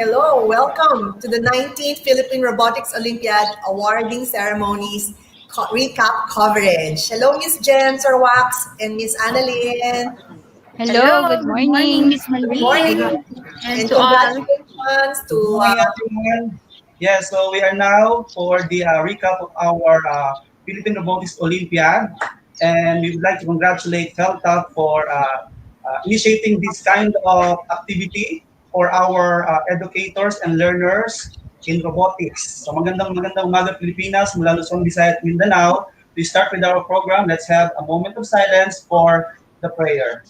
Hello, welcome to the 19th Philippine Robotics Olympiad awarding ceremonies recap coverage. Hello, Miss Jen Sorwax and Miss Annalyn. Hello, Hello, good good morning, morning. Miss Good morning Malvin, and and to all. congratulations Good to morning, everyone. Yeah, so we are now for the recap of our Philippine Robotics Olympiad, and we would like to congratulate Felta for initiating this kind of activity for our educators and learners in robotics. So magandang umaga Pilipinas, mula Luzon, Visayas at Mindanao. To start with our program, let's have a moment of silence for the prayer.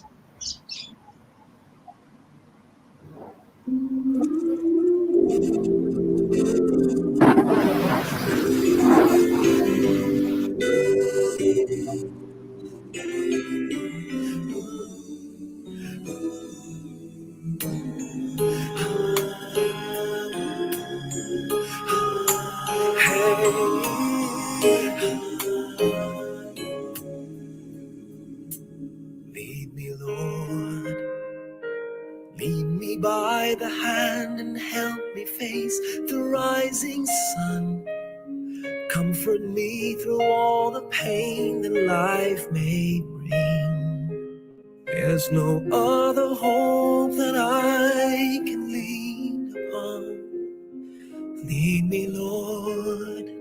Lead me, Lord, lead me by the hand and help me face the rising sun. Comfort me through all the pain that life may bring. There's no other hope that I can lean upon. Lead me, Lord,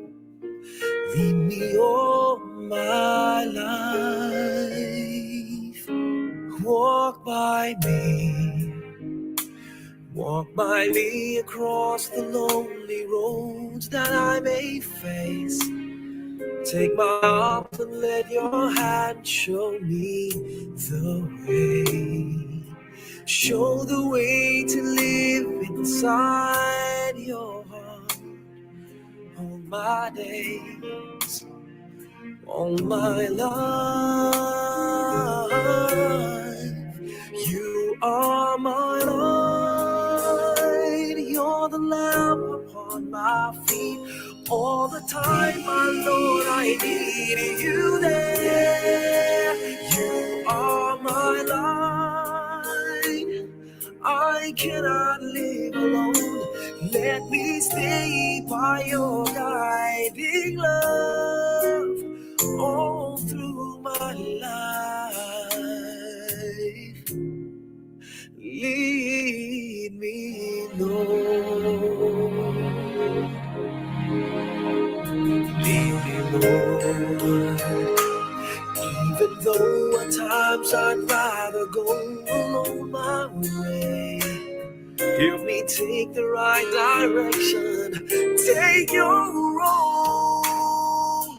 lead me all my life. Walk by me across the lonely roads that I may face. Take my arms and let your hand show me the way. Show the way to live inside your heart. All my days, all my life, you are my light. You're the lamp upon my feet. All the time, my Lord, I need you there. You are my light. I cannot live alone. Let me stay by your guiding love all through my life. Lead me, Lord. Lead me, Lord. Even though at times I'd rather go alone my way. Help me take the right direction. Take your road.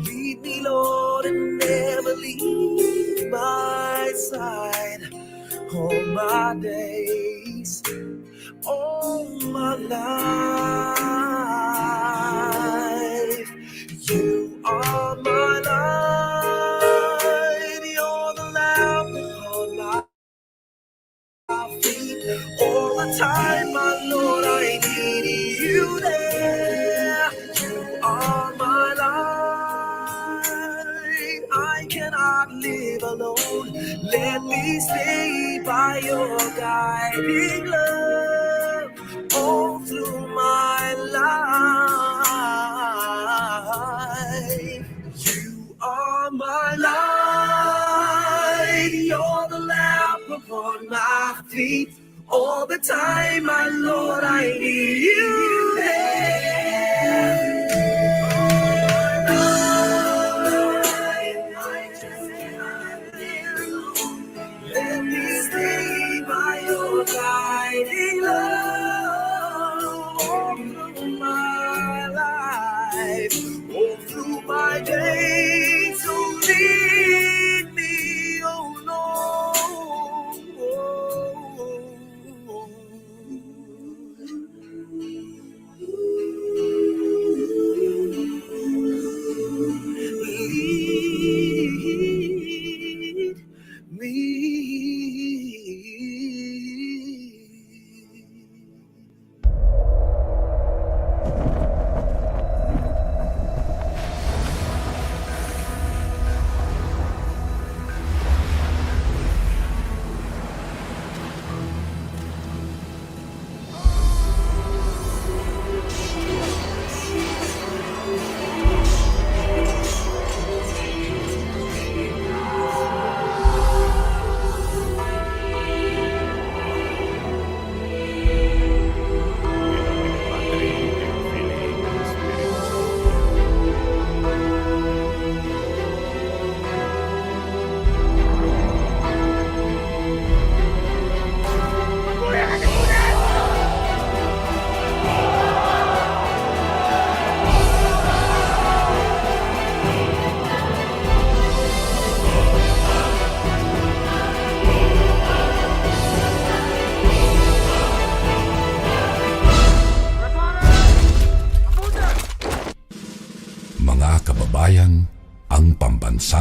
Lead me, Lord, and never leave my side. All my days, all my life. You are my light. You're the lamp upon my feet. All the time, my Lord, I need you there. You are my light. I cannot live alone. Let me stay by your guiding love all through my life. You are my light. You're the lamp upon my feet. All the time, my Lord, I need you there. I just cannot live alone. Let me stay by your guiding love all through my life, all through my days. So lead me, oh Lord.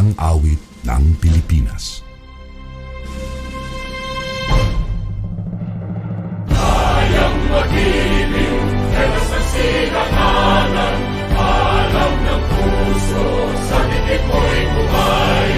isang awit ng Pilipinas. Kayang mag-ibig, kaya sa silanganan, alam ng puso, sa titik mo'y buhay.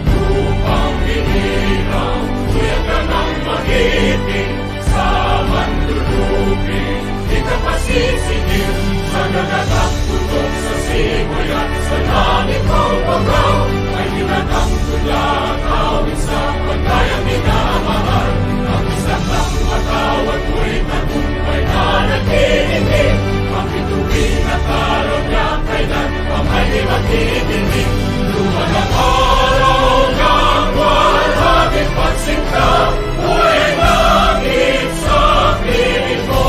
Lupang hinirang, kuya ka ng mag-ibig, sa manlulupin, di ka pasisigil, sa nagatak tutok sa simoy at sa langit ang pagaw, ay hinatang tulad, awit sa pagkayang minamahal, ang isang lang matawad mo'y tagumpay na nag-iibig, ang bituin at araw niya kailan pamay di magtitinig, luman ang araw ng walhagin pagsinta, buhay langit sa piling mo.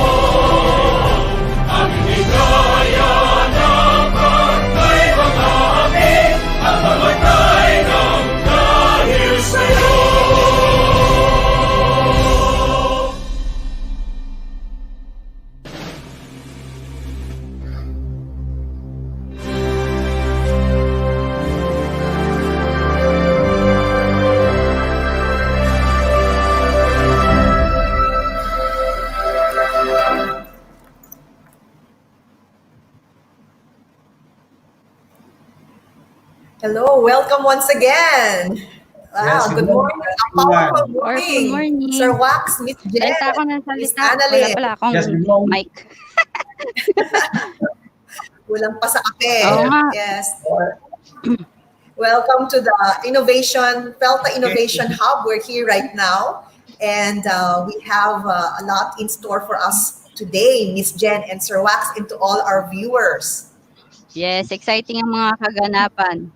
Ang higaya na pagkay mga amin, at mamatay ng dahil sa'yo. Hello, welcome once again. Wow, Yes, good good morning. A powerful morning. Good morning. Sir Wax, Miss Jen, Salita ako ng Miss salita. Wala Annalyn. pala akong Yes, good morning. mic. Kulang pa sa kape. Oo nga. Yes. Welcome to the Felta Innovation Hub. We're here right now. And we have a lot in store for us today, Miss Jen and Sir Wax, and to all our viewers. Yes, exciting ang mga kaganapan.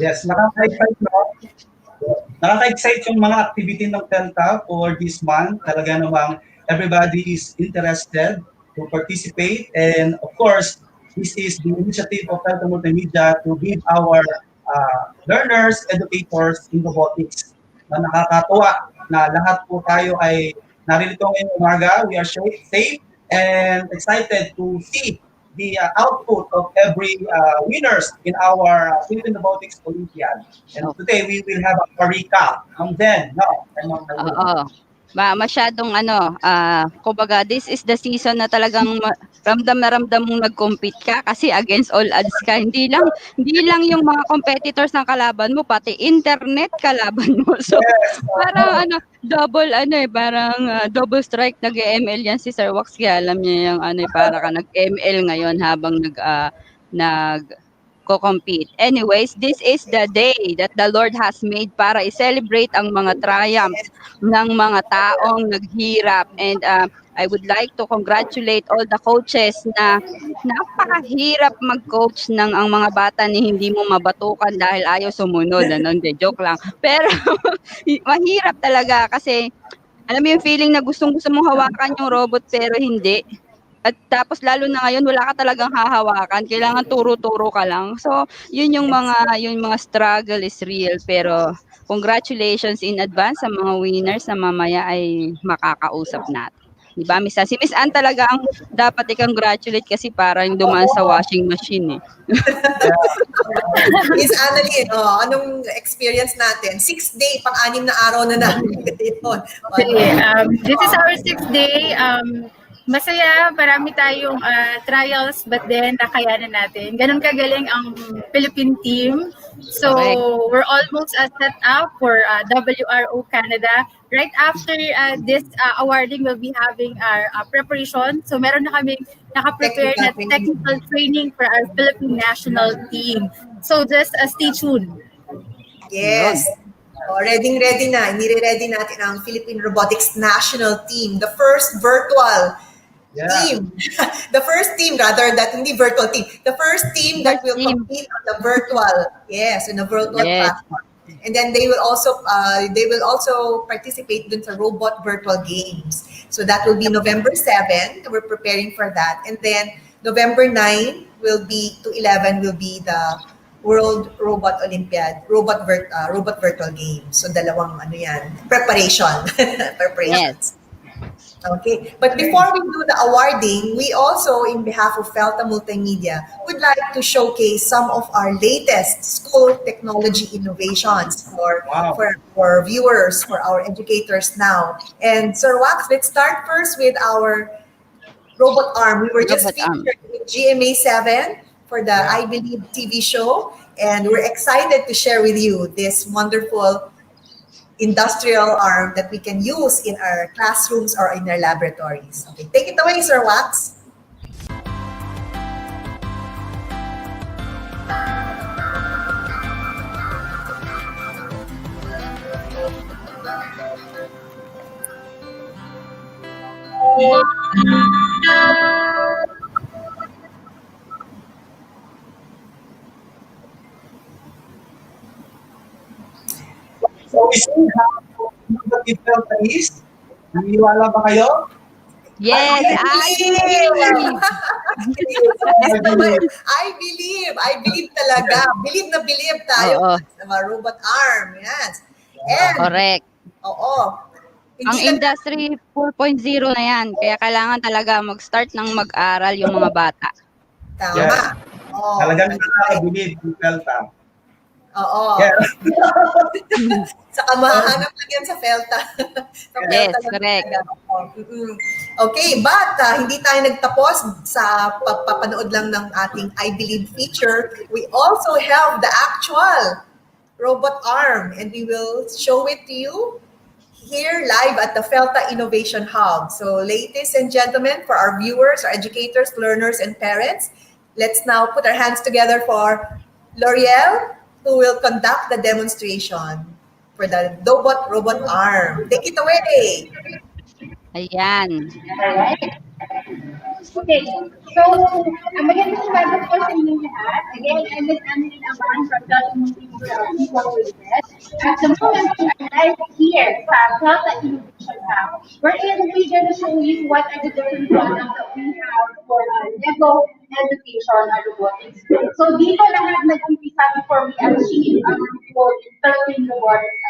Yes, nakaka-excite yung mga activity ng Telta for this month. Talaga namang everybody is interested to participate. And of course, this is the initiative of Telta Multimedia to give our learners, educators in robotics. Na nakakatuwa na lahat po tayo ay narilito ngayong umaga. We are safe and excited to see the output of every winners in our Philippine Robotics Olympiad. And today we will have a recap. And then, Oo. Masyadong kumbaga, this is the season na talagang ramdam mong nag-compete ka kasi against all odds ka. Hindi lang yung mga competitors ng kalaban mo, pati internet kalaban mo. So, parang double strike, nag-ML yan si Sir Wax, kaya alam niya yung para ka nag-ML ngayon habang compete. Anyways, this is the day that the Lord has made para i-celebrate ang mga triumphs ng mga taong naghirap. And I would like to congratulate all the coaches na napakahirap mag-coach ng ang mga bata ni hindi mo mabatukan dahil ayaw sumunod. Hindi, joke lang. Pero mahirap talaga kasi alam mo yung feeling na gustong-gusto mong hawakan yung robot pero hindi. At tapos lalo na ngayon wala ka talagang hahawakan, kailangan turo-turo ka lang. So, yun yung mga struggle is real, pero congratulations in advance sa mga winners na mamaya ay makakausap natin. Di ba, Miss Ann? Si Miss Ann talaga ang dapat i-congratulate kasi parang dumaan sa washing machine eh. Miss Annalyn, anong experience natin? 6th day, pang-anim na araw na namin. This is our 6th day. Masaya, marami tayong trials, but then nakayanan natin. Ganun kagaling ang Philippine team. So, we're almost set up for WRO Canada. Right after this awarding, we'll be having our preparation. So, meron na kaming nakaprepare na technical training for our Philippine national team. So, just stay tuned. Yes. Ready na. Nire-ready natin ang Philippine Robotics National Team. The first virtual team. The first team rather that hindi virtual team. The first team that will compete on the virtual. Yes, in the virtual platform. And then they will also participate dun sa robot virtual games. So that will be November 7. We're preparing for that. And then November 9 to 11 will be the World Robot Olympiad, robot virtual games. So dalawang preparation. Preparations. Yes. Okay, but before we do the awarding, we also, in behalf of Felta Multimedia, would like to showcase some of our latest school technology innovations Wow. for viewers, for our educators now. And Sir Wax, let's start first with our robot arm. We were just Robot arm. featured in GMA 7 for the Yeah. I Believe TV show, and we're excited to share with you this wonderful industrial arm that we can use in our classrooms or in our laboratories. Okay, take it away, Sir Wax. So we see how innovative Delta is. Naniniwala ba kayo? Yes, I believe. Yes I naman. believe. I believe talaga. Believe tayo Oo, sa mga robot arm. Yes. And, correct. oo, Ang hindi lang Industry 4.0 na yan, kaya kailangan talaga mag-start ng mag-aral yung mga bata. Yes. tama. Oo, Talagang that's right. nakaka-believe yung Delta. Oo. Yes. Saka mahahanap lang yan sa Felta. Sa Yes, Felta lang correct. talaga. Oo. Okay, but hindi tayo nagtapos sa pagpapanood lang ng ating I Believe feature. We also have the actual robot arm, and we will show it to you here live at the Felta Innovation Hub. So, ladies and gentlemen, for our viewers, our educators, learners, and parents, let's now put our hands together for L'Oreal, who will conduct the demonstration for the robot arm. Take it away. Ayan. Okay, so magandang umaga po sa inyong lahat. Again, I'm Miss Annalyn Aman from Delta Multimedia Olympiad. At the moment, we are live here sa Delta Innovation Hub, wherein we're going to show you what are the different products that we have for Lego education and robotics. So dito lahat nag-umpisa before we achieve our goal in Philippine Robotics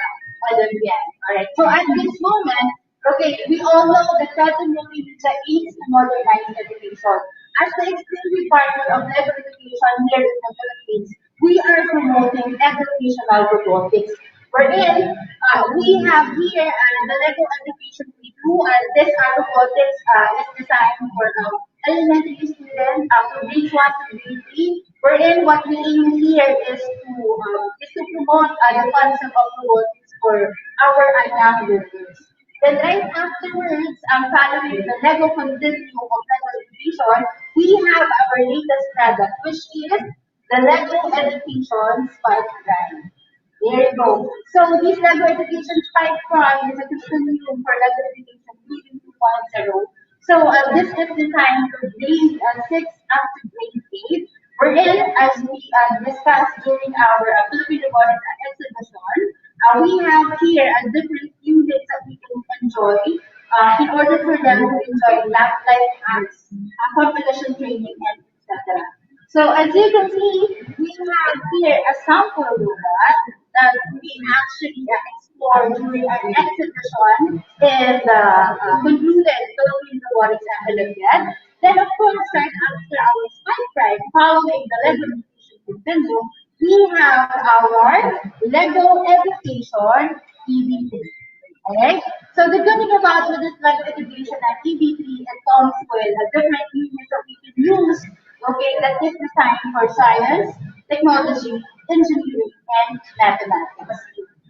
Olympiad. Alright, so at this moment, okay, we all know that Philippine Media aims to modernize education. As the exclusive partner of Lego Education here in the Philippines, we are promoting educational robotics. Wherein, we have here the Lego Education Review, and this robotics is designed for elementary students from grade 1 to grade 3. Wherein, what we aim here is to promote the concept of robotics for our young learners. Then right afterwards, following the Lego continuum of Lego education, we have our latest product, which is the Lego Education Spike Prime. There you go. So this Lego Education Spike Prime is a continuum for Lego Education 2.0. So this is designed for grade 6 up to grade 8. Wherein, as we discussed during our Philippine Robotics exhibition, we have here different units that we can enjoy in order for them to enjoy lab-like apps, competition training, and etc. So as you can see, we have here a sample robot that we actually explored during our exhibition in the concluded Philippine Robotics Olympiad. Then of course, right after our spike ride, following the Lego Education Continuum, we have our Lego Education EB3. Alright? So the good thing about with this Lego Education at EB3, it comes with a different units that we can use, okay, that is designed for science, technology, engineering, and mathematics.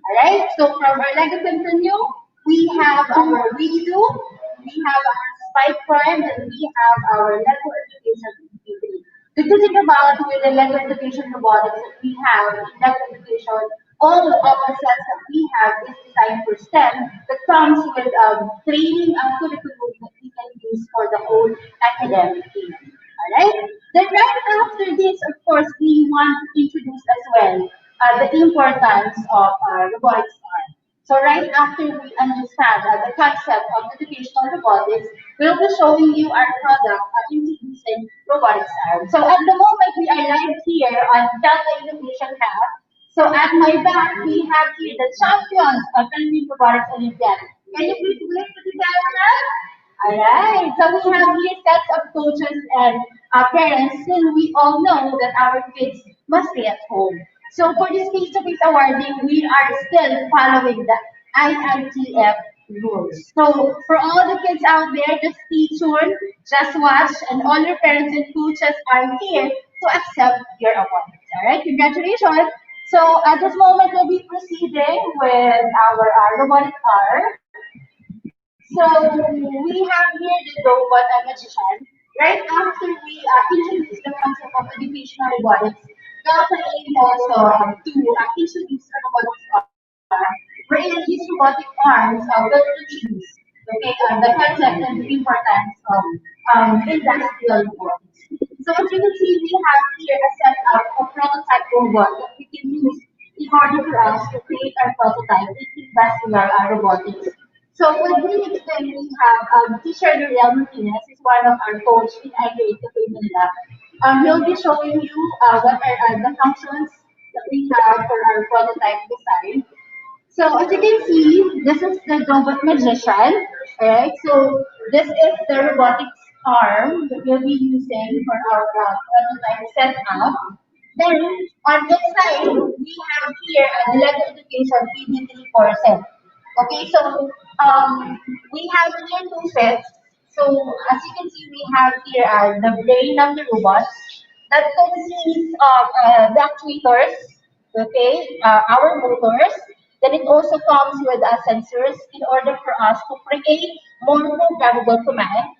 Alright? So from our Lego Continuum, we have our video, we have our Spike Prime, and we have our Lego Education EB3. The good thing about with the Lego Education Robotics that we have in Lego Education, all of the sets that we have is designed for STEM that comes with training and curriculum that we can use for the whole academic year. Alright? Then right after this, of course, we want to introduce as well the importance of robotics art. So right after we understand the concept of educational robotics, we'll be showing you our product introducing robotics arm. So at the moment, we are live here on Delta Innovation Hub. So at my back, we have here the champions of Philippine Robotics Olympiad. Can you please wave to the camera? Alright, so we have here sets of coaches and parents who we all know that our kids must stay at home. So for this face-to-face awarding, we are still following the IITF rules. So for all the kids out there, just stay tuned, just watch, and all your parents and coaches are here to accept your awards. Alright, congratulations! So at this moment, we'll be proceeding with our robotic R. So we have here the robot and magician. Right after we introduce the concept of educational robotics, Delta aim also to introduce the robotics arm, wherein these robotic arms will introduce the concept and the importance of industrial robotics. So as you can see, we have here a setup of prototype robot that we can use in order for us to create our prototype in industrial robotics. So with me today we have teacher L'Oreal Martinez is one of our coach in IGA Cafe Manila. He'll be showing you what are the functions that we have for our prototype design. So as you can see, this is the robot magician. Alright, so this is the robotics arm that we'll be using for our prototype setup. Then on this side, we have here the level education PD347. Okay, so we have here two sets. So as you can see, we have here the brain of the robots that consists of the actuators, okay, our motors. Then it also comes with sensors in order for us to create more programmable command.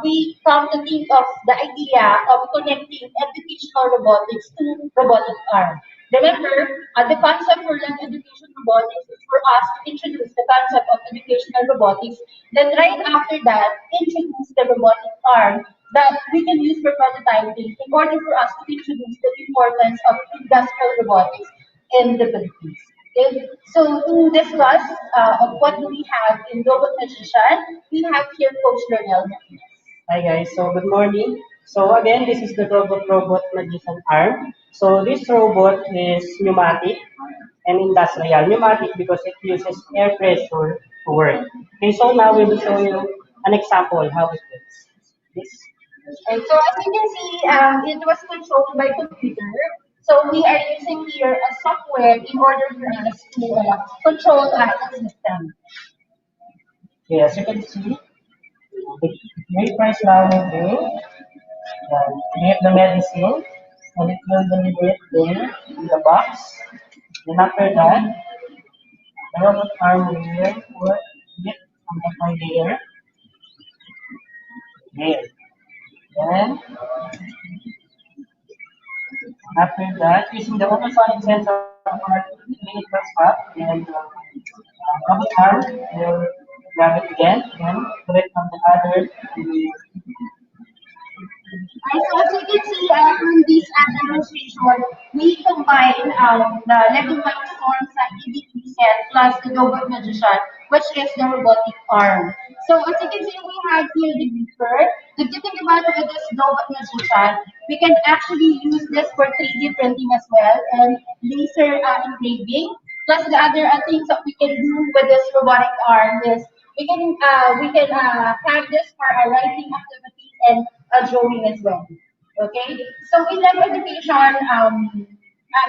We come to think of the idea of connecting educational robotics to robotic arm. Remember, the concept for land education robotics is for us to introduce the concept of educational robotics. Then right after that, introduce the robotic arm that we can use for prototyping in order for us to introduce the importance of industrial robotics in the Philippines. Okay? So to discuss of what do we have in Robot Magician, we have here Coach Lionel. Hi guys, so good morning. So again, this is the robot magician arm. So this robot is pneumatic and industrial. Pneumatic because it uses air pressure to work. Okay, so now we will show you an example how it works. This. And so as you can see, it was controlled by computer. So we are using here a software in order for us to control the system. Okay, as you can see, the very first now will do, give the medicine and it will deliver it there in the box. Then after that, the robot arm will work it on the conveyor there. Then after that, using the ultrasonic sensor part, when it goes up, then robot arm will grab it again, then put it on the other. And so as you can see from this demonstration, we combine the Lego Mindstorm EDP set plus the Robot Magician, which is the robotic arm. So as you can see, we have here the beeper. The good thing about with this Robot Magician, we can actually use this for 3D printing as well and laser engraving. Plus the other things that we can do with this robotic arm is we can have this for our writing activities and drawing as well. Okay, so in that education,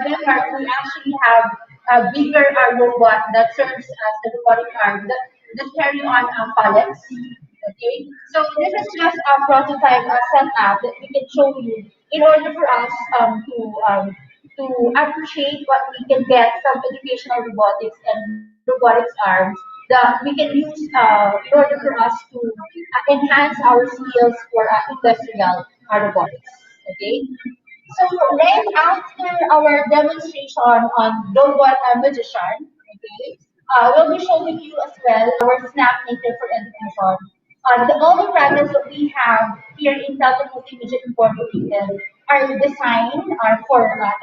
Denmark, we actually have a bigger robot that serves as the robotic arm that carry on pallets. Okay, so this is just a prototype setup that we can show you in order for us to appreciate what we can get from educational robotics and robotics arms that we can use in order for us to enhance our skills for industrial robotics. Okay. So right after our demonstration on robot magician, okay, we'll be showing you as well our snap maker for education. All the products that we have here in Delta Multimedia Incorporated are designed for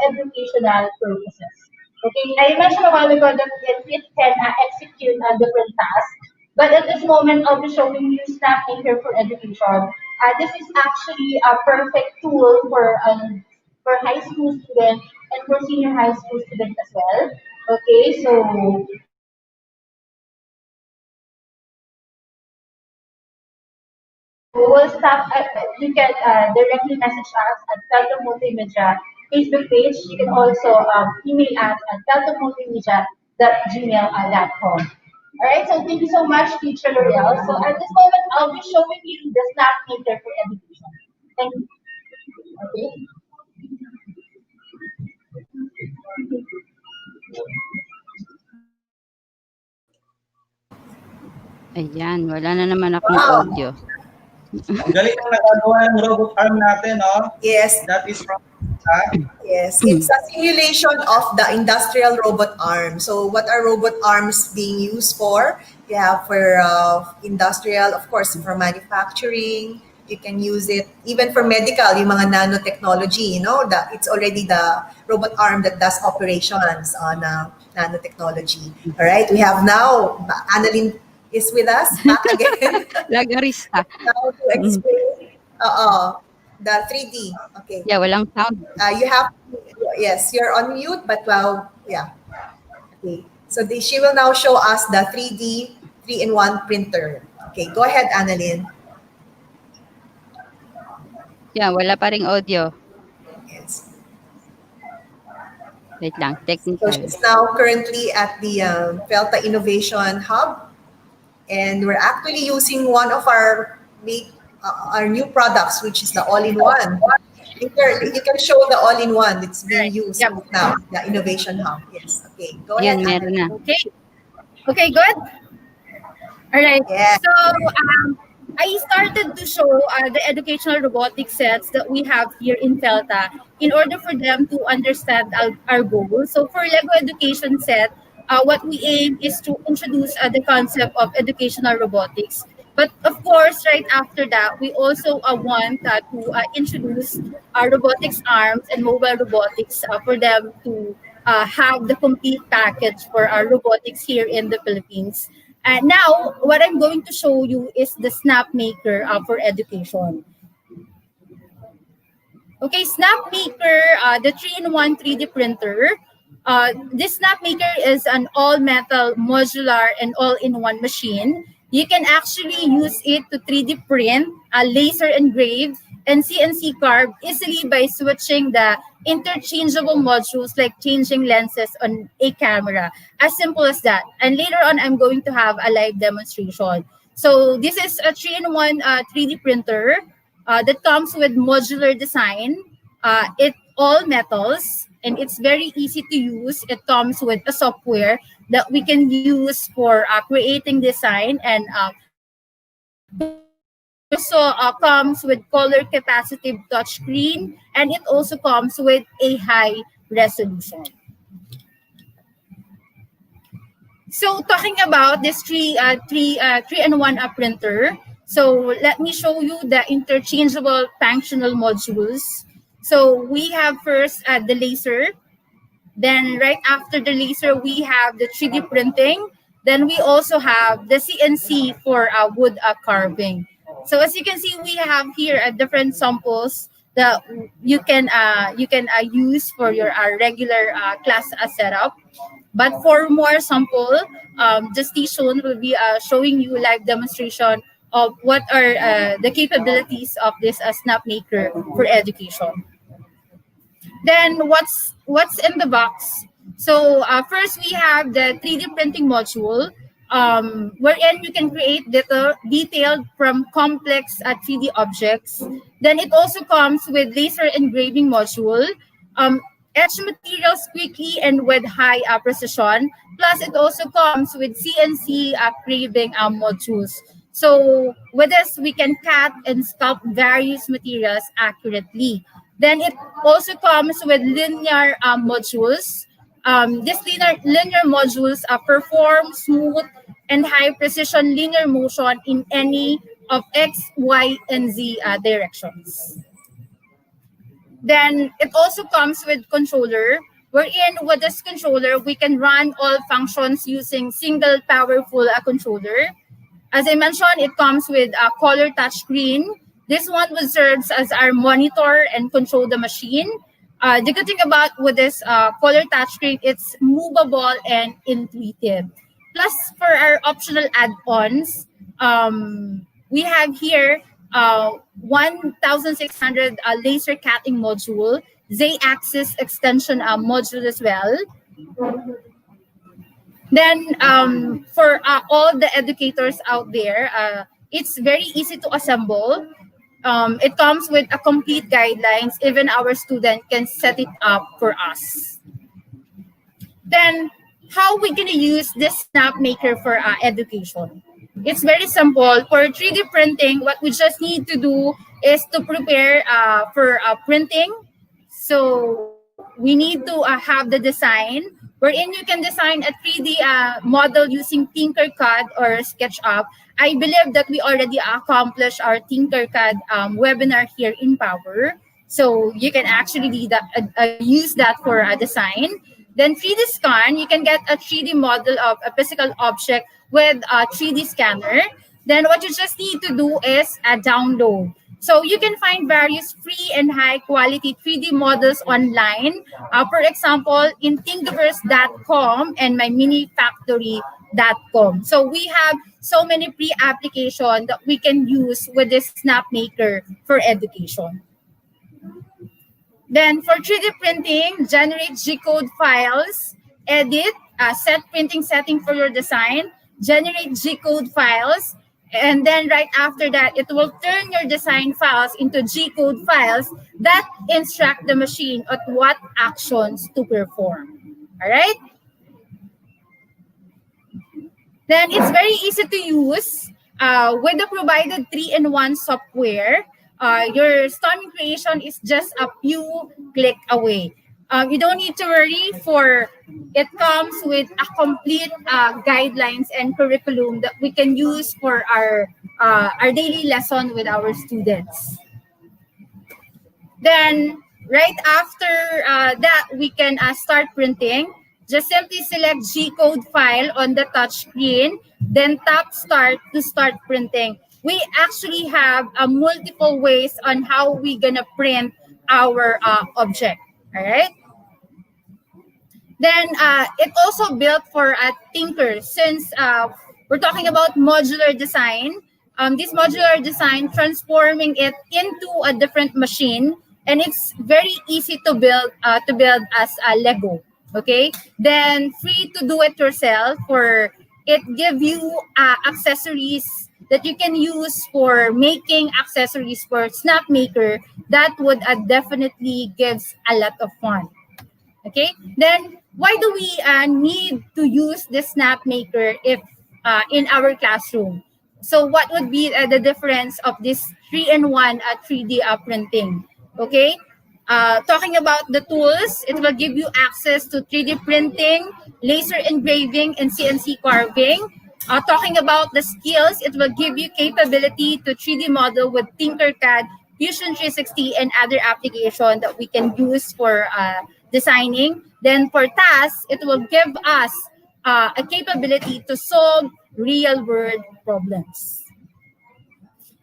educational purposes. Okay, I mentioned a while ago that it can execute different tasks, but at this moment I'll be showing you Snap Maker for education. This is actually a perfect tool for high school students and for senior high school students as well. Okay, so we'll stop. You can directly message us at Telto Multimedia Facebook page. You can also email us at teltomultimedia@gmail.com. All right. So thank you so much, Teacher L'Oreal. So at this moment, I'll be showing you the snap meter for education. Thank you. Okay. Ayan, wala na naman akong Wow. audio. Ang galing ng nagagawa ng robot arm natin, no? Yes. That is from Yes, it's a simulation of the industrial robot arm. So what are robot arms being used for? Yeah, for industrial, of course, for manufacturing. You can use it even for medical, yung mga nanotechnology, it's already the robot arm that does operations on nanotechnology. All right, we have now, Annalyn is with us, back again. Lagarista. Now to explain the 3D. Okay. Yeah, walang sound. You have, yes, you're on mute, but yeah. Okay. So she will now show us the 3D 3-in-1 printer. Okay, go ahead, Annalyn. Yeah, wala pa ring audio. Yes. Wait lang, So technical. she's now currently at the Pelta Innovation Hub, and we're actually using one of our new products, which is the all-in-one. You can show the all-in-one that's being used Yep. now, the Innovation Hub. Yes. Okay, go Yan, ahead. meron na. Okay. Okay, good. All right. Yeah. So I started to show the educational robotics sets that we have here in Pelta in order for them to understand our goals. So for Lego education set, what we aim is to introduce the concept of educational robotics. But of course, right after that, we also want to introduce robotics arms and mobile robotics for them to have the complete package for our robotics here in the Philippines. And now, what I'm going to show you is the Snap Maker for education. Okay, SnapMaker, the 3-in-1 3D printer. This SnapMaker is an all-metal, modular, and all-in-one machine. You can actually use it to 3D print, laser engrave, and CNC carve easily by switching the interchangeable modules like changing lenses on a camera. As simple as that. And later on, I'm going to have a live demonstration. So this is a 3-in-1 3D printer that comes with modular design. It all metals and it's very easy to use. It comes with a software that we can use for creating design, and also comes with color capacitive touchscreen, and it also comes with a high resolution. So talking about this 3-in-1 printer, so let me show you the interchangeable functional modules. So we have first the laser. Then right after the laser, we have the 3D printing. Then we also have the CNC for wood carving. So as you can see, we have here different samples that you can use for your regular class setup. But for more sample, the station will be showing you live demonstration of what are the capabilities of this Snap Maker for education. Then what's in the box? So first we have the 3D printing module, wherein you can create detailed from complex 3D objects. Then it also comes with laser engraving module, etch materials quickly and with high precision. Plus it also comes with CNC carving modules. So with this, we can cut and sculpt various materials accurately. Then it also comes with linear modules. These linear modules perform smooth and high precision linear motion in any of X, Y, and Z directions. Then it also comes with controller, wherein with this controller, we can run all functions using single powerful controller. As I mentioned, it comes with a color touchscreen. This one will serve as our monitor and control the machine. The good thing about with this color touchscreen, it's movable and intuitive. Plus, for our optional add-ons, we have here 1600 laser cutting module, Z-axis extension module as well. Then for all the educators out there, it's very easy to assemble. It comes with a complete guidelines. Even our student can set it up for us. Then how we gonna use this snap maker for education? It's very simple. For 3D printing, what we just need to do is to prepare for printing. So we need to have the design wherein you can design a 3D model using Tinkercad or SketchUp. I believe that we already accomplished our Tinkercad webinar here in Power. So you can actually use that for a design. Then 3D scan, you can get a 3D model of a physical object with a 3D scanner. Then what you just need to do is download. So you can find various free and high quality 3D models online. For example, in thingiverse.com and myminifactory.com. So we have so many pre-applications that we can use with this snap maker for education. Then for 3D printing, generate G-code files, edit, set printing setting for your design, generate G-code files, and then right after that, it will turn your design files into G-code files that instruct the machine on what actions to perform. All right? Then it's very easy to use with the provided 3-in-1 software. Your storming creation is just a few click away. You don't need to worry for it comes with a complete guidelines and curriculum that we can use for our daily lesson with our students. Then right after that, we can start printing. Just simply select G-code file on the touch screen, then tap start to start printing. We actually have multiple ways on how we're gonna print our object, all right? Then it also built for a thinker since we're talking about modular design. This modular design, transforming it into a different machine, and it's very easy to build as a Lego. Okay, then free to do it yourself. For it give you accessories that you can use for making accessories for snap maker that would definitely gives a lot of fun. Okay, then why do we need to use the snap maker if in our classroom? So what would be the difference of this 3-in-1 3D printing? Okay, talking about the tools, it will give you access to 3D printing, laser engraving, and CNC carving. Talking about the skills, it will give you capability to 3D model with Tinkercad, Fusion 360, and other applications that we can use for designing. Then for tasks, it will give us a capability to solve real-world problems.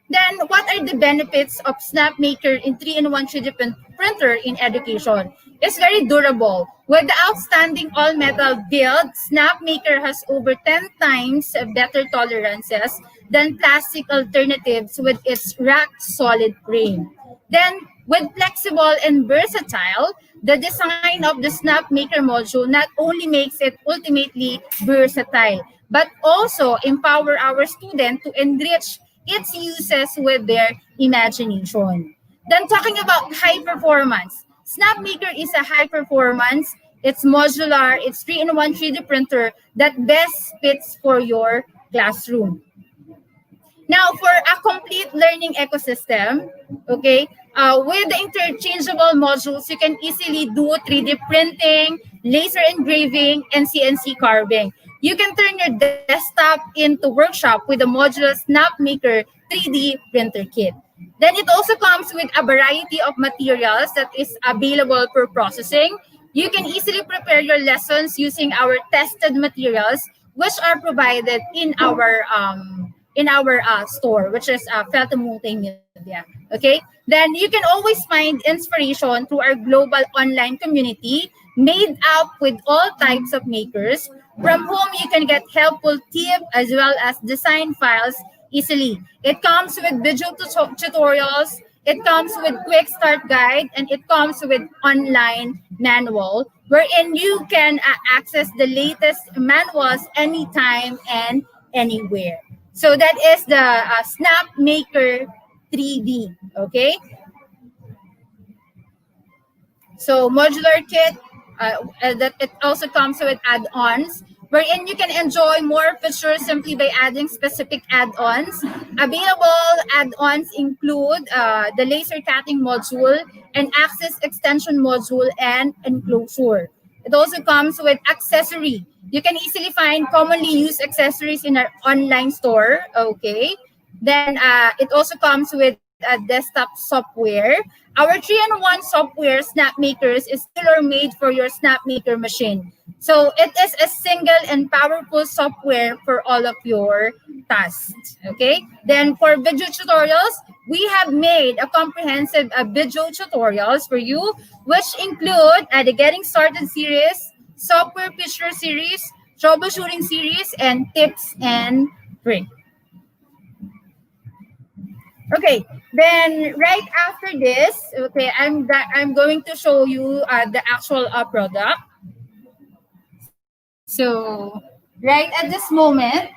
Then what are the benefits of SnapMaker in 3-in-1 3D printer in education? It's very durable. With the outstanding all-metal build, SnapMaker has over 10 times better tolerances than plastic alternatives with its rock-solid frame. Then, with flexible and versatile, the design of the SnapMaker module not only makes it ultimately versatile, but also empower our student to enrich its uses with their imagination. Then talking about high performance, SnapMaker is a high performance, it's modular, it's 3-in-1 3D printer that best fits for your classroom. Now, for a complete learning ecosystem, okay, with the interchangeable modules, you can easily do 3D printing, laser engraving, and CNC carving. You can turn your desktop into workshop with the modular SnapMaker 3D printer kit. Then it also comes with a variety of materials that is available for processing. You can easily prepare your lessons using our tested materials, which are provided in our store, which is Felton Multimedia. Okay, then you can always find inspiration through our global online community made up with all types of makers, from whom you can get helpful tips as well as design files easily. It comes with video tutorials, it comes with quick start guide, and it comes with online manual wherein you can access the latest manuals anytime and anywhere. So that is the Snap Maker 3D. Okay. So modular kit, that it also comes with add-ons wherein you can enjoy more features simply by adding specific add-ons. Available add-ons include the laser cutting module and axis extension module and enclosure. It also comes with accessory. You can easily find commonly used accessories in our online store. Okay. Then it also comes with a desktop software. Our 3-in-1 software, SnapMakers, is tailor-made for your SnapMaker machine. So it is a single and powerful software for all of your tasks. Okay. Then for video tutorials, we have made a comprehensive video tutorials for you, which include the Getting Started series, software feature series, troubleshooting series, and tips and tricks. Okay, then right after this, okay, I'm going to show you the actual product. So right at this moment,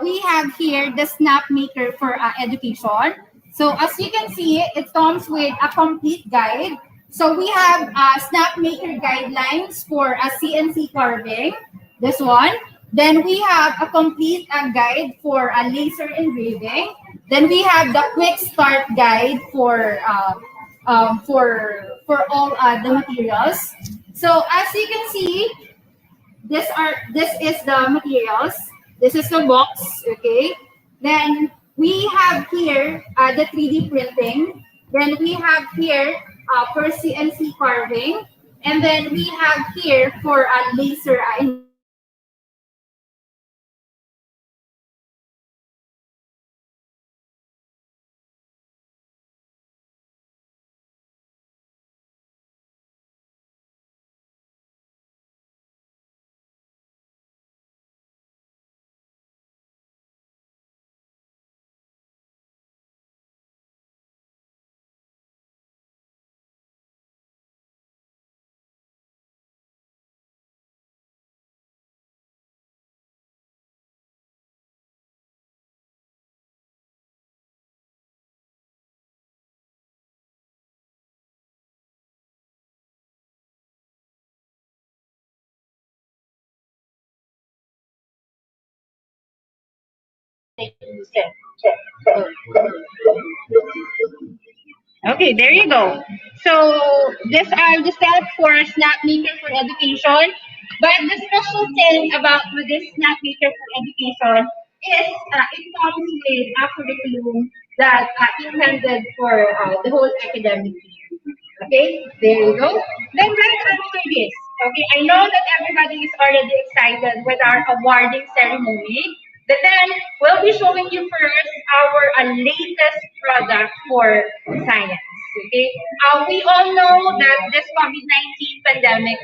we have here the Snap Maker for education. So as you can see, it comes with a complete guide. So we have Snap Maker guidelines for a CNC carving, this one. Then we have a complete guide for a laser engraving. Then we have the quick start guide for all the materials. So as you can see, this is the materials. This is the box. Okay. Then we have here the 3D printing. Then we have here for CNC carving, and then we have here for a laser engraving. So as you can see, okay, there you go. So these are the steps for SnapMaker for education. But the special thing about with this SnapMaker for education is it comes with a curriculum that intended for the whole academic year. Okay, there you go. Then right after this, okay, I know that everybody is already excited with our awarding ceremony. But then we'll be showing you first our latest product for science. Okay, we all know that this COVID-19 pandemic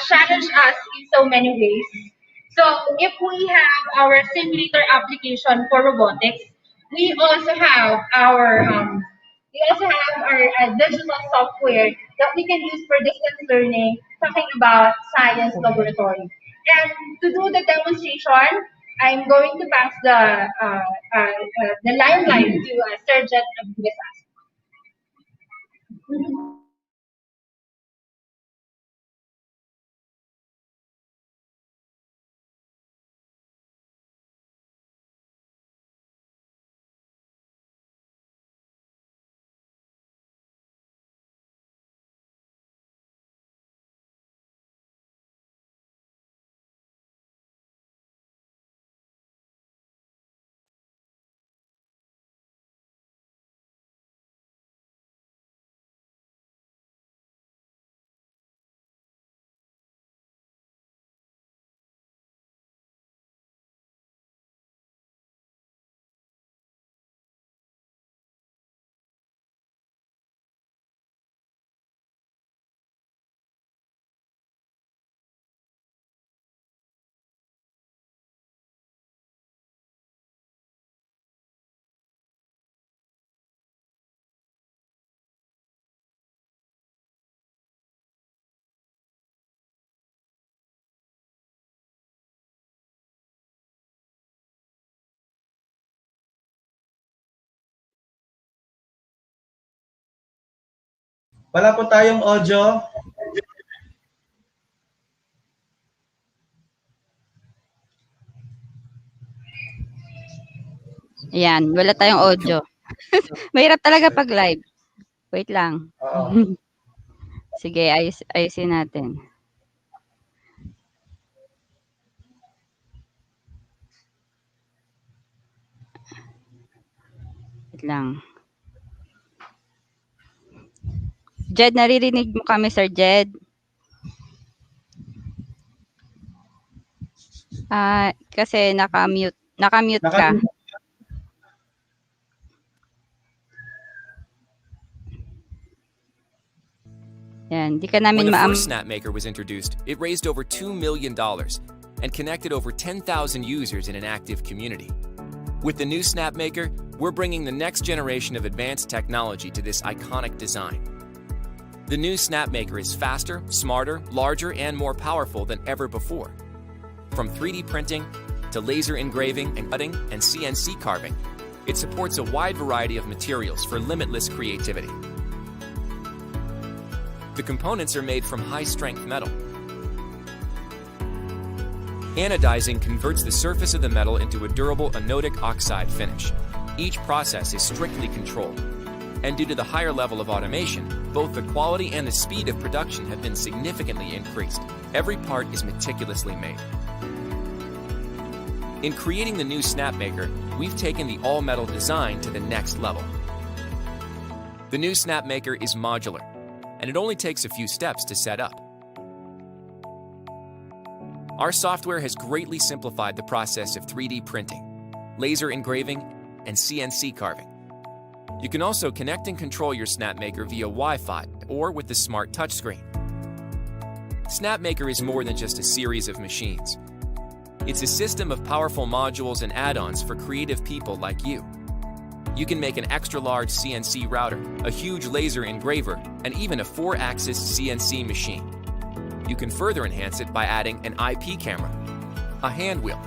challenged us in so many ways. So if we have our simulator application for robotics, we also have our digital software that we can use for distance learning, talking about science laboratory. And to do the demonstration, I'm going to pass the limelight to Sergeant Abdullah. Wala po tayong audio. Ayan, wala tayong audio. Mahirap talaga pag live. Wait lang. Oo. Sige, ayusin natin. Wait lang. Jed, naririnig mo kami, Sir Jed? Kasi naka-mute. Naka-mute ka. Yan, di ka When namin the first SnapMaker was introduced, it raised over $2 million and connected over 10,000 users in an active community. With the new SnapMaker, we're bringing the next generation of advanced technology to this iconic design. The new SnapMaker is faster, smarter, larger, and more powerful than ever before. From 3D printing to laser engraving and cutting and CNC carving, it supports a wide variety of materials for limitless creativity. The components are made from high-strength metal. Anodizing converts the surface of the metal into a durable anodic oxide finish. Each process is strictly controlled, and due to the higher level of automation, both the quality and the speed of production have been significantly increased. Every part is meticulously made. In creating the new SnapMaker, we've taken the all-metal design to the next level. The new SnapMaker is modular, and it only takes a few steps to set up. Our software has greatly simplified the process of 3D printing, laser engraving, and CNC carving. You can also connect and control your SnapMaker via Wi-Fi or with the smart touchscreen. SnapMaker is more than just a series of machines. It's a system of powerful modules and add-ons for creative people like you. You can make an extra-large CNC router, a huge laser engraver, and even a 4-axis CNC machine. You can further enhance it by adding an IP camera, a hand wheel,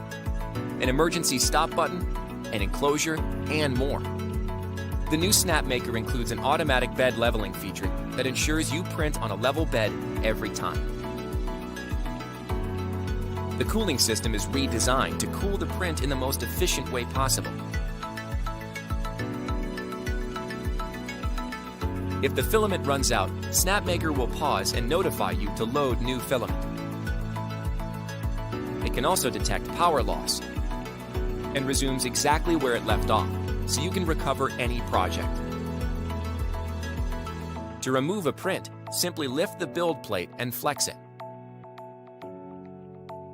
an emergency stop button, an enclosure, and more. The new SnapMaker includes an automatic bed leveling feature that ensures you print on a level bed every time. The cooling system is redesigned to cool the print in the most efficient way possible. If the filament runs out, SnapMaker will pause and notify you to load new filament. It can also detect power loss and resumes exactly where it left off, so you can recover any project. To remove a print, simply lift the build plate and flex it.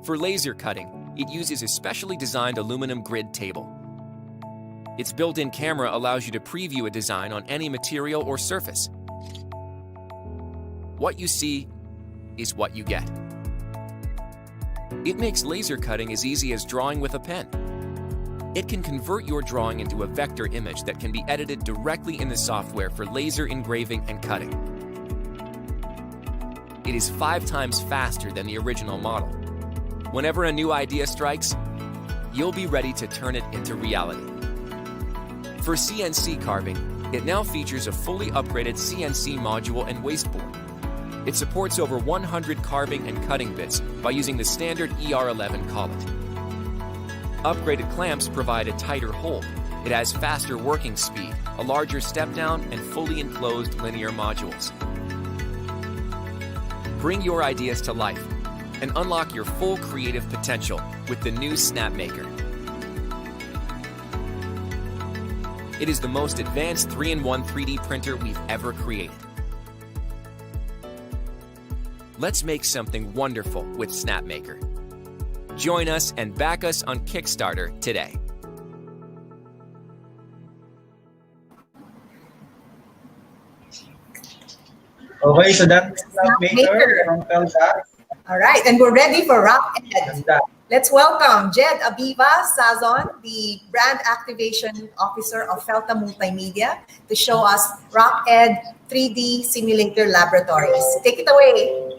For laser cutting, it uses a specially designed aluminum grid table. Its built-in camera allows you to preview a design on any material or surface. What you see is what you get. It makes laser cutting as easy as drawing with a pen. It can convert your drawing into a vector image that can be edited directly in the software for laser engraving and cutting. It is 5 times faster than the original model. Whenever a new idea strikes, you'll be ready to turn it into reality. For CNC carving, it now features a fully upgraded CNC module and wasteboard. It supports over 100 carving and cutting bits by using the standard ER11 collet. Upgraded clamps provide a tighter hold. It has faster working speed, a larger step down, and fully enclosed linear modules. Bring your ideas to life and unlock your full creative potential with the new SnapMaker. It is the most advanced 3-in-1 3D printer we've ever created. Let's make something wonderful with SnapMaker. Join us and back us on Kickstarter today. Okay, so that's SnapMaker from Felda. All right, and we're ready for Rock Ed. Ganda. Let's welcome Jed Abiva Sazon, the Brand Activation Officer of Felta Multimedia, to show us Rock Ed 3D Simulator Laboratories. Take it away.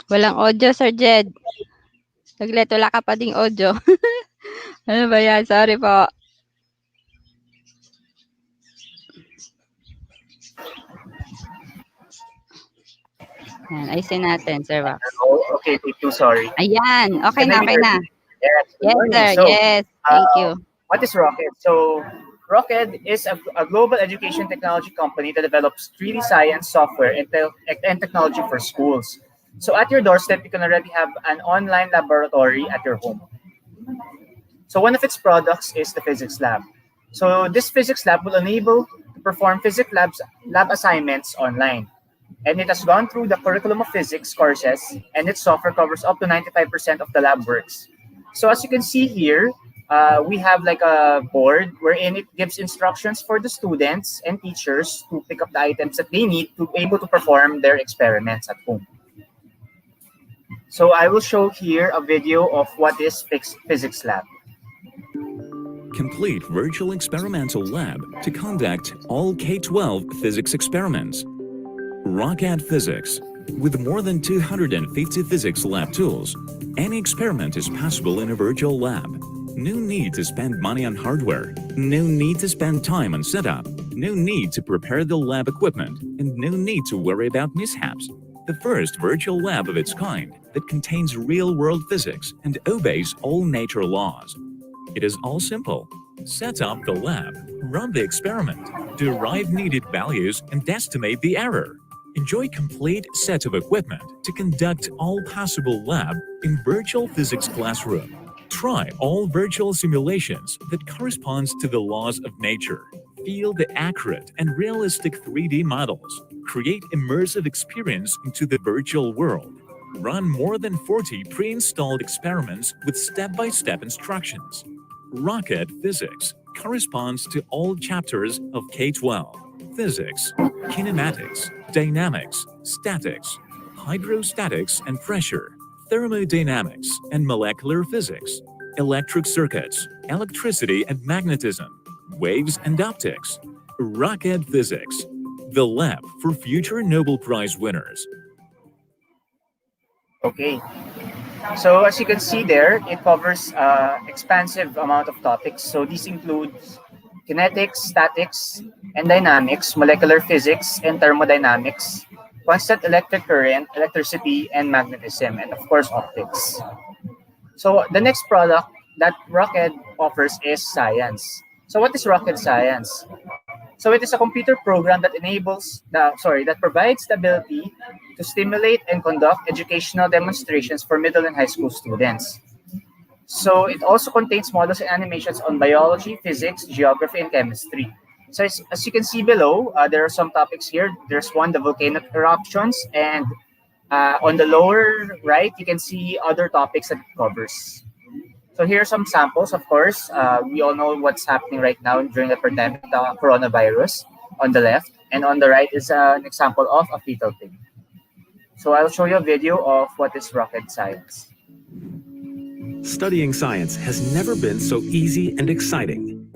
Walang audio, Sir Jed. Saglit, wala ka pa ding audio. Ano ba yan? Sorry po. Yan, ayusin natin, Sir Wax. Oh, okay, take two, sorry. Ayan, okay Can na, I be okay heard? na. Yes, good Yes, morning. sir. So, Yes, thank you. what is Rocket? So, Rocket is a global education technology company that develops 3D science software and technology for schools. So, at your doorstep, you can already have an online laboratory at your home. So, one of its products is the physics lab. So, this physics lab will enable to perform physics lab assignments online. And it has gone through the curriculum of physics courses, and its software covers up to 95% of the lab works. So as you can see here, we have like a board wherein it gives instructions for the students and teachers to pick up the items that they need to be able to perform their experiments at home. So I will show here a video of what is Physics Lab. Complete virtual experimental lab to conduct all K-12 physics experiments. Rocket Physics. With more than 250 physics lab tools, any experiment is possible in a virtual lab. No need to spend money on hardware, no need to spend time on setup, no need to prepare the lab equipment, and no need to worry about mishaps. The first virtual lab of its kind that contains real-world physics and obeys all nature laws. It is all simple. Set up the lab, run the experiment, derive needed values, and estimate the error. Enjoy complete set of equipment to conduct all possible lab in virtual physics classroom. Try all virtual simulations that corresponds to the laws of nature. Feel the accurate and realistic 3D models. Create immersive experience into the virtual world. Run more than 40 pre-installed experiments with step-by-step instructions. Rocket Physics corresponds to all chapters of K-12. Physics, kinematics, dynamics, statics, hydrostatics and pressure, thermodynamics and molecular physics, electric circuits, electricity and magnetism, waves and optics. Rocket Physics, the lab for future Nobel Prize winners. Okay. So as you can see there, it covers expansive amount of topics. So these include kinetics, statics, and dynamics, molecular physics and thermodynamics, constant electric current, electricity, and magnetism, and of course optics. So the next product that Rocket offers is science. So what is Rocket Science? So it is a computer program that that provides the ability to stimulate and conduct educational demonstrations for middle and high school students. So it also contains models and animations on biology, physics, geography, and chemistry. So as you can see below, there are some topics here. There's one, the volcanic eruptions, and on the lower right, you can see other topics that it covers. So here are some samples, of course. We all know what's happening right now during the pandemic, the coronavirus on the left. And on the right is an example of a fetal pig. So I'll show you a video of what is rocket science. Studying science has never been so easy and exciting.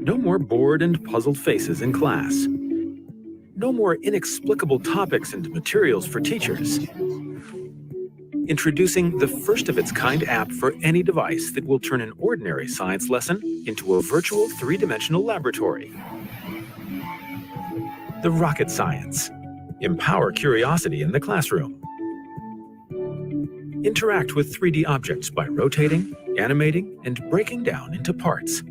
No more bored and puzzled faces in class. No more inexplicable topics and materials for teachers. Introducing the first-of-its-kind app for any device that will turn an ordinary science lesson into a virtual three-dimensional laboratory. The Rocket Science. Empower curiosity in the classroom. Interact with 3D objects by rotating, animating, and breaking down into parts.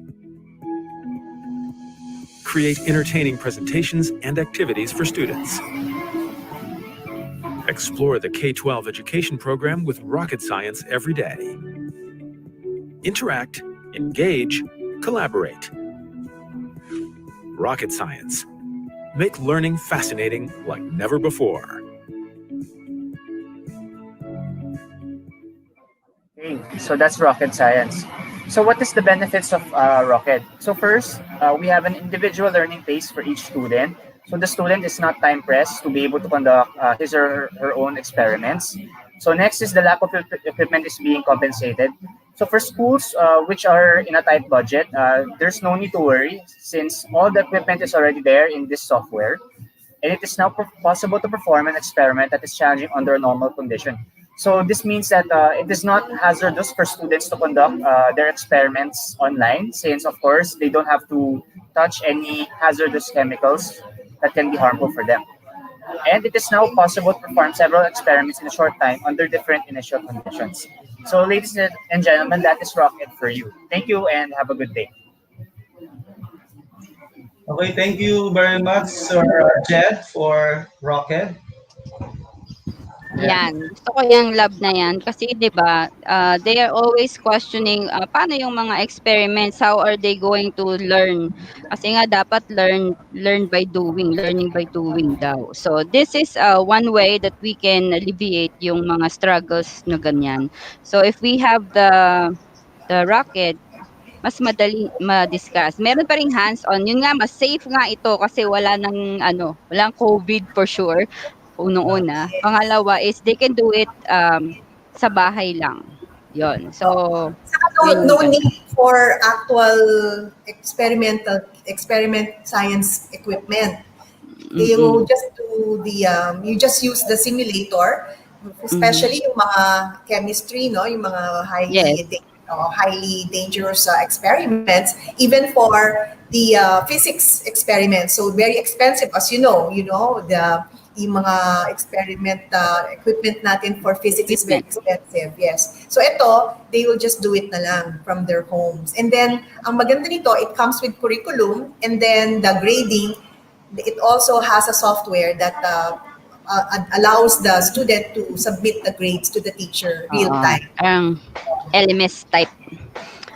Create entertaining presentations and activities for students. Explore the K-12 education program with Rocket Science every day. Interact, engage, collaborate. Rocket Science. Make learning fascinating like never before. Okay, so that's rocket science. So what is the benefits of rocket? So first, we have an individual learning pace for each student. So the student is not time pressed to be able to conduct his or her own experiments. So next is the lack of equipment is being compensated. So for schools which are in a tight budget, there's no need to worry since all the equipment is already there in this software. And it is now possible to perform an experiment that is challenging under a normal condition. So this means that it is not hazardous for students to conduct their experiments online, since of course they don't have to touch any hazardous chemicals that can be harmful for them. And it is now possible to perform several experiments in a short time under different initial conditions. So ladies and gentlemen, that is Rocket for you. Thank you and have a good day. Okay, thank you very much, Sir Jed, for Rocket. Yeah. Yan, gusto ko yung lab na yan kasi 'di ba, they are always questioning, paano yung mga experiments, how are they going to learn? Kasi nga dapat learning by doing daw. So this is one way that we can alleviate yung mga struggles na ganyan. So if we have the rocket, mas madali ma-discuss. Meron pa ring hands-on, yun nga mas safe nga ito kasi wala ng walang COVID for sure, unang-una. Pangalawa is they can do it, sa bahay lang, yun. So, Saka yun no yung ganda. need for actual experiment science equipment. You Mm. just do you just use the simulator, Mhm. especially yung mga chemistry, no, yung mga Yes. highly dangerous experiments, even for the physics experiments. So very expensive, as the yung mga experiment equipment natin for physics is very Equipment. expensive. Yes. So ito, they will just do it na lang from their homes. And then, ang maganda nito, it comes with curriculum, and then the grading, it also has a software that allows the student to submit the grades to the teacher real Oo, time. parang LMS type.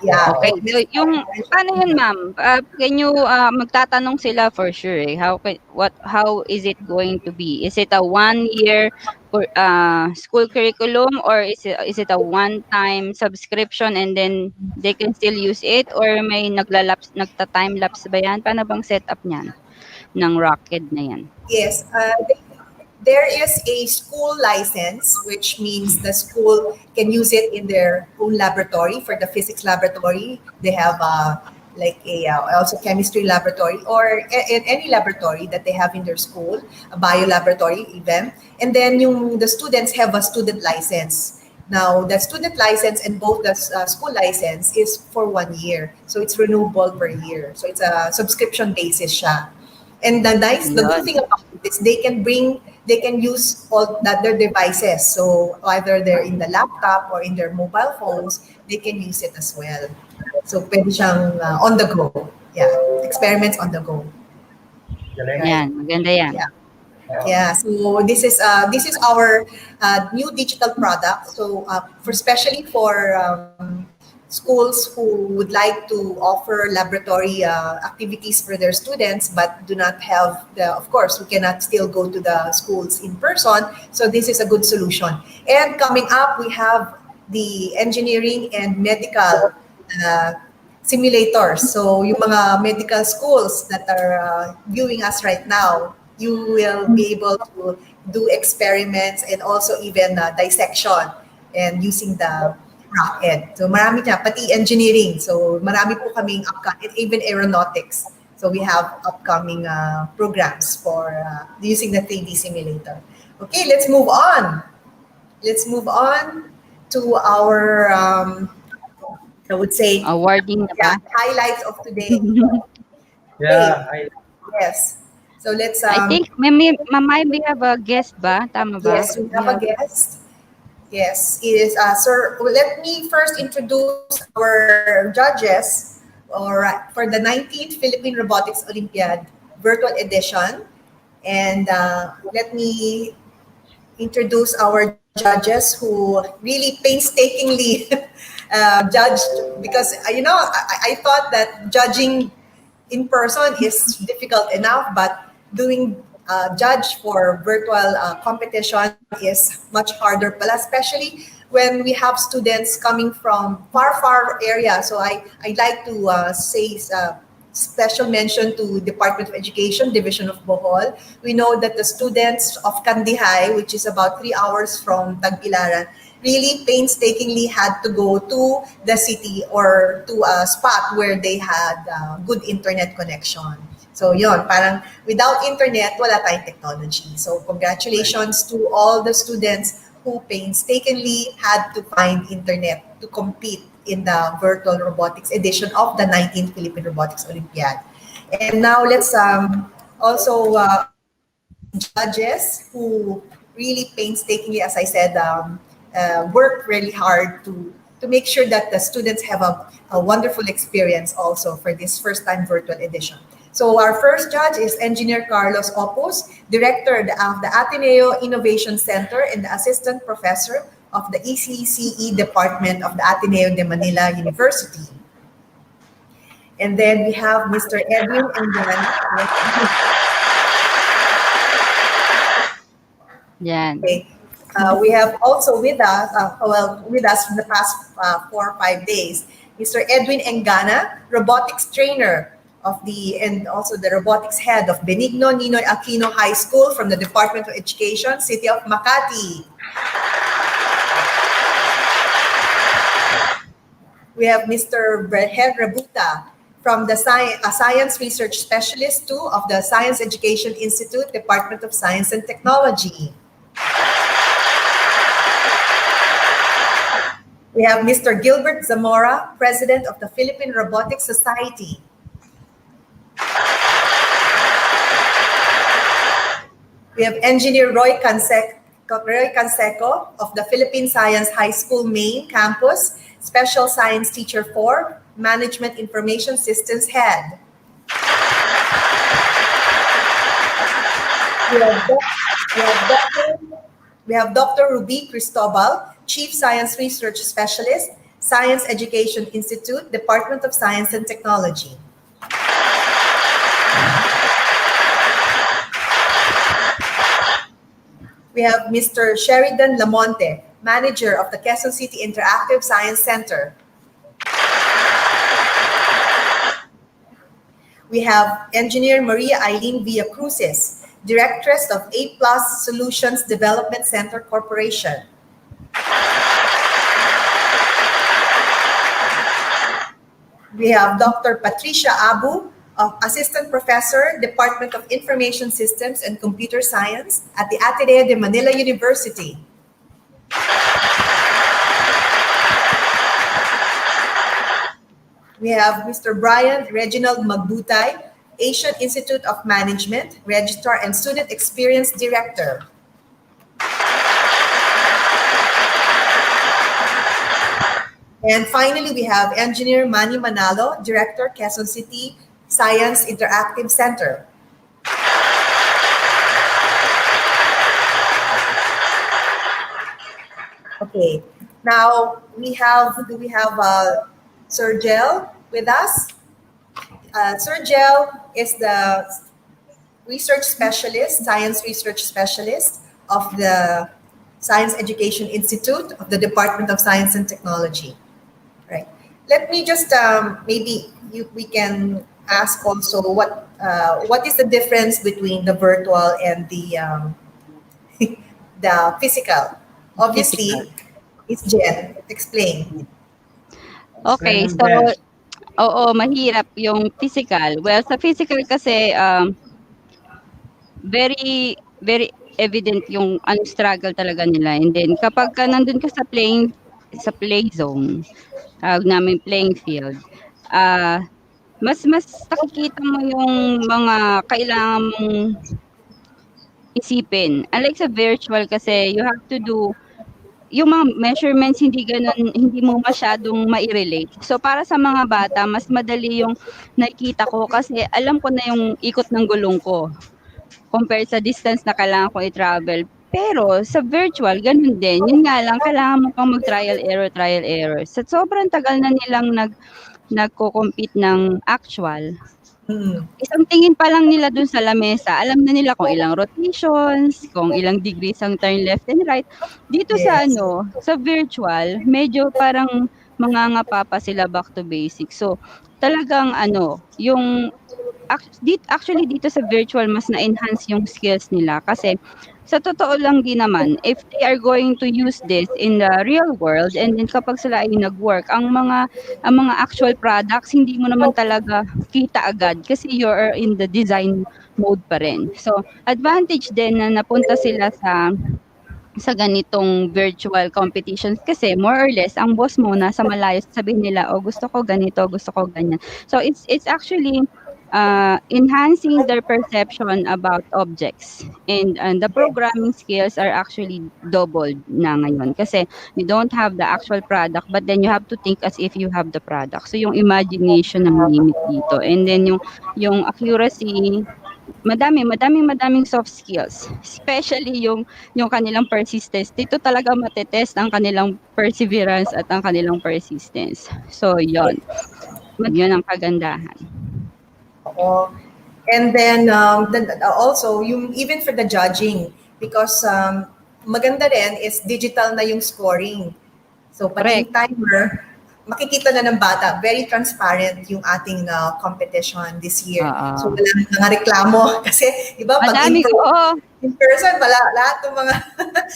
Yeah. Okay, so yung paano yun ma'am? Can you, magtatanong sila for sure, eh, how is it going to be? Is it a 1 year school curriculum, or is it a one-time subscription and then they can still use it, or may nagta-time lapse ba yan? Paano bang setup niyan ng Rocket na yan? Yes. There is a school license, which means the school can use it in their own laboratory. For the physics laboratory, they have like also chemistry laboratory, or in any laboratory that they have in their school, a bio laboratory even. And then the students have a student license. Now, the student license and both the school license is for 1 year. So it's renewable per year. So it's a subscription basis siya. And the good Ayun. thing about it is they can use all their devices. So either they're in the laptop or in their mobile phones, they can use it as well. So pwede siyang on the go. Yeah, experiments on the go. Right. Yan, maganda yan. Yeah. Yeah, so this is our new digital product. So especially for schools who would like to offer laboratory activities for their students, but do not have of course, we cannot still go to the schools in person. So this is a good solution. And coming up, we have the engineering and medical simulators. So yung mga medical schools that are viewing us right now, you will be able to do experiments and also even dissection and using the rocket. So marami na, pati engineering. So marami po kaming upcoming, even aeronautics. So we have upcoming programs for using the 3D simulator. Okay, let's move on. Let's move on to our, I would say, Awarding na ba? highlights of today. Yeah. Yes. So let's. I think may have a guest ba? Tama ba? Yes, we have a guest. Yes, it is Sir. Well, let me first introduce our judges for the 19th Philippine Robotics Olympiad Virtual Edition. And let me introduce our judges who really painstakingly judged, because I thought that judging in person is difficult enough, but doing judge for virtual competition is much harder pala, especially when we have students coming from far areas. So I'd like to say special mention to Department of Education, Division of Bohol. We know that the students of Kandihay, which is about 3 hours from Tagbilaran, really painstakingly had to go to the city or to a spot where they had good internet connection. So yon, parang without internet, wala tayong technology. So congratulations to all the students who painstakingly had to find internet to compete in the virtual robotics edition of the 19th Philippine Robotics Olympiad. And now let's also judges who really painstakingly, as I said, work really hard to make sure that the students have a wonderful experience also for this first time virtual edition. So our first judge is Engineer Carlos Opus, Director of the Ateneo Innovation Center and the Assistant Professor of the ECCE Department of the Ateneo de Manila University. And then we have Mr. Edwin Englan. Yan. Okay. We have also with us, with us for the past 4 or 5 days, Mr. Edwin Engana, robotics trainer and also the robotics head of Benigno Ninoy Aquino High School from the Department of Education, City of Makati. We have Mr. Berhen Rabuta from the Science Research Specialist 2 of the Science Education Institute, Department of Science and Technology. We have Mr. Gilbert Zamora, President of the Philippine Robotics Society. We have Engineer Roy Canseco of the Philippine Science High School Main Campus, Special Science Teacher 4, Management Information Systems Head. We have Dr. Ruby Cristobal, Chief Science Research Specialist, Science Education Institute, Department of Science and Technology. We have Mr. Sheridan Lamonte, Manager of the Quezon City Interactive Science Center. We have Engineer Maria Eileen Villacruces, Directress of A+ Solutions Development Center Corporation. We have Dr. Patricia Abu, Assistant Professor, Department of Information Systems and Computer Science at the Ateneo de Manila University. We have Mr. Brian Reginald Magbutay, Asian Institute of Management, Registrar and Student Experience Director. And finally, we have Engineer Manny Manalo, Director, Quezon City Science Interactive Center. Okay, now do we have Sir Gel with us? Sir Gel is the research specialist, science research specialist of the Science Education Institute of the Department of Science and Technology. Right. Let me just we can ask also what is the difference between the virtual and the the physical? Obviously, it's Jen. Explain. Okay, so oo, mahirap yung physical. Well, sa physical kasi very very evident yung struggle talaga nila. And then kapag ka nandun ka sa play zone, tawag namin playing field, mas nakikita mo yung mga kailangan mong isipin. Unlike sa virtual kasi you have to do yung mga measurements hindi mo masyadong mai-relate. So para sa mga bata, mas madali yung nakikita ko kasi alam ko na yung ikot ng gulong ko compared sa distance na kailangan ko i-travel. Pero sa virtual, ganun din. Yun nga lang, kailangan mo pang mag-trial error. Sa sobrang tagal na nilang nagko-compete ng actual, isang tingin pa lang nila dun sa lamesa, alam na nila kung ilang rotations, kung ilang degrees ang turn left and right. Dito sa sa virtual, medyo parang mangangapa pa sila back to basics. So, talagang yung actually dito sa virtual mas na-enhance yung skills nila kasi sa totoo lang din naman, if they are going to use this in the real world and then kapag sila ay nag-work, ang mga actual products hindi mo naman talaga kita agad kasi you're in the design mode pa rin. So, advantage din na napunta sila sa ganitong virtual competitions kasi more or less ang boss mo nasa malayo, sasabihin nila, "Oh, gusto ko ganito, gusto ko ganyan." So it's actually, enhancing their perception about objects and the programming skills are actually doubled na ngayon kasi you don't have the actual product but then you have to think as if you have the product. So yung imagination ang limit dito and then yung accuracy, madaming soft skills, especially yung kanilang persistence. Dito talaga mate-test ang kanilang perseverance at ang kanilang persistence. So, yun ang kagandahan. Oo. And then, also, yung, even for the judging, because maganda rin is digital na yung scoring. So, pati yung timer, makikita na ng bata, very transparent yung ating competition this year. So, walang mga reklamo. Kasi, di ba, pag in person, lahat ng mga,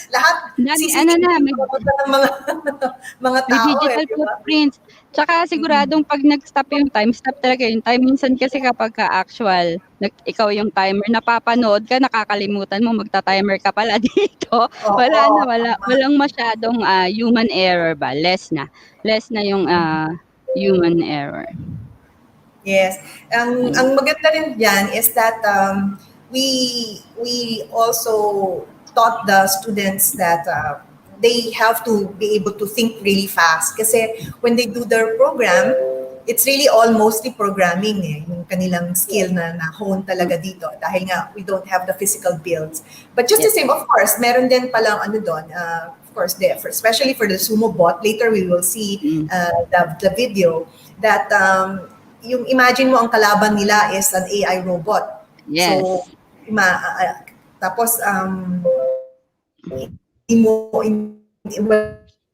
lahat, CCTV, ng mga may tao. digital footprints. Tsaka siguradong pag nag-stop yung time, stop talaga yung time. Minsan kasi kapag ka-actual, ikaw yung timer, napapanood ka, nakakalimutan mo, magta-timer ka pala dito. Walang masyadong human error ba? Less na yung human error. Yes. Ang maganda rin dyan is that we also taught the students that they have to be able to think really fast. Kasi when they do their program, it's really all mostly programming yung kanilang skill na na-hone talaga dito dahil nga we don't have the physical builds. But just the same, of course, meron din palang doon, of course, especially for the sumo bot, later we will see the video that yung imagine mo ang kalaban nila is an AI robot. Yes. So, tapos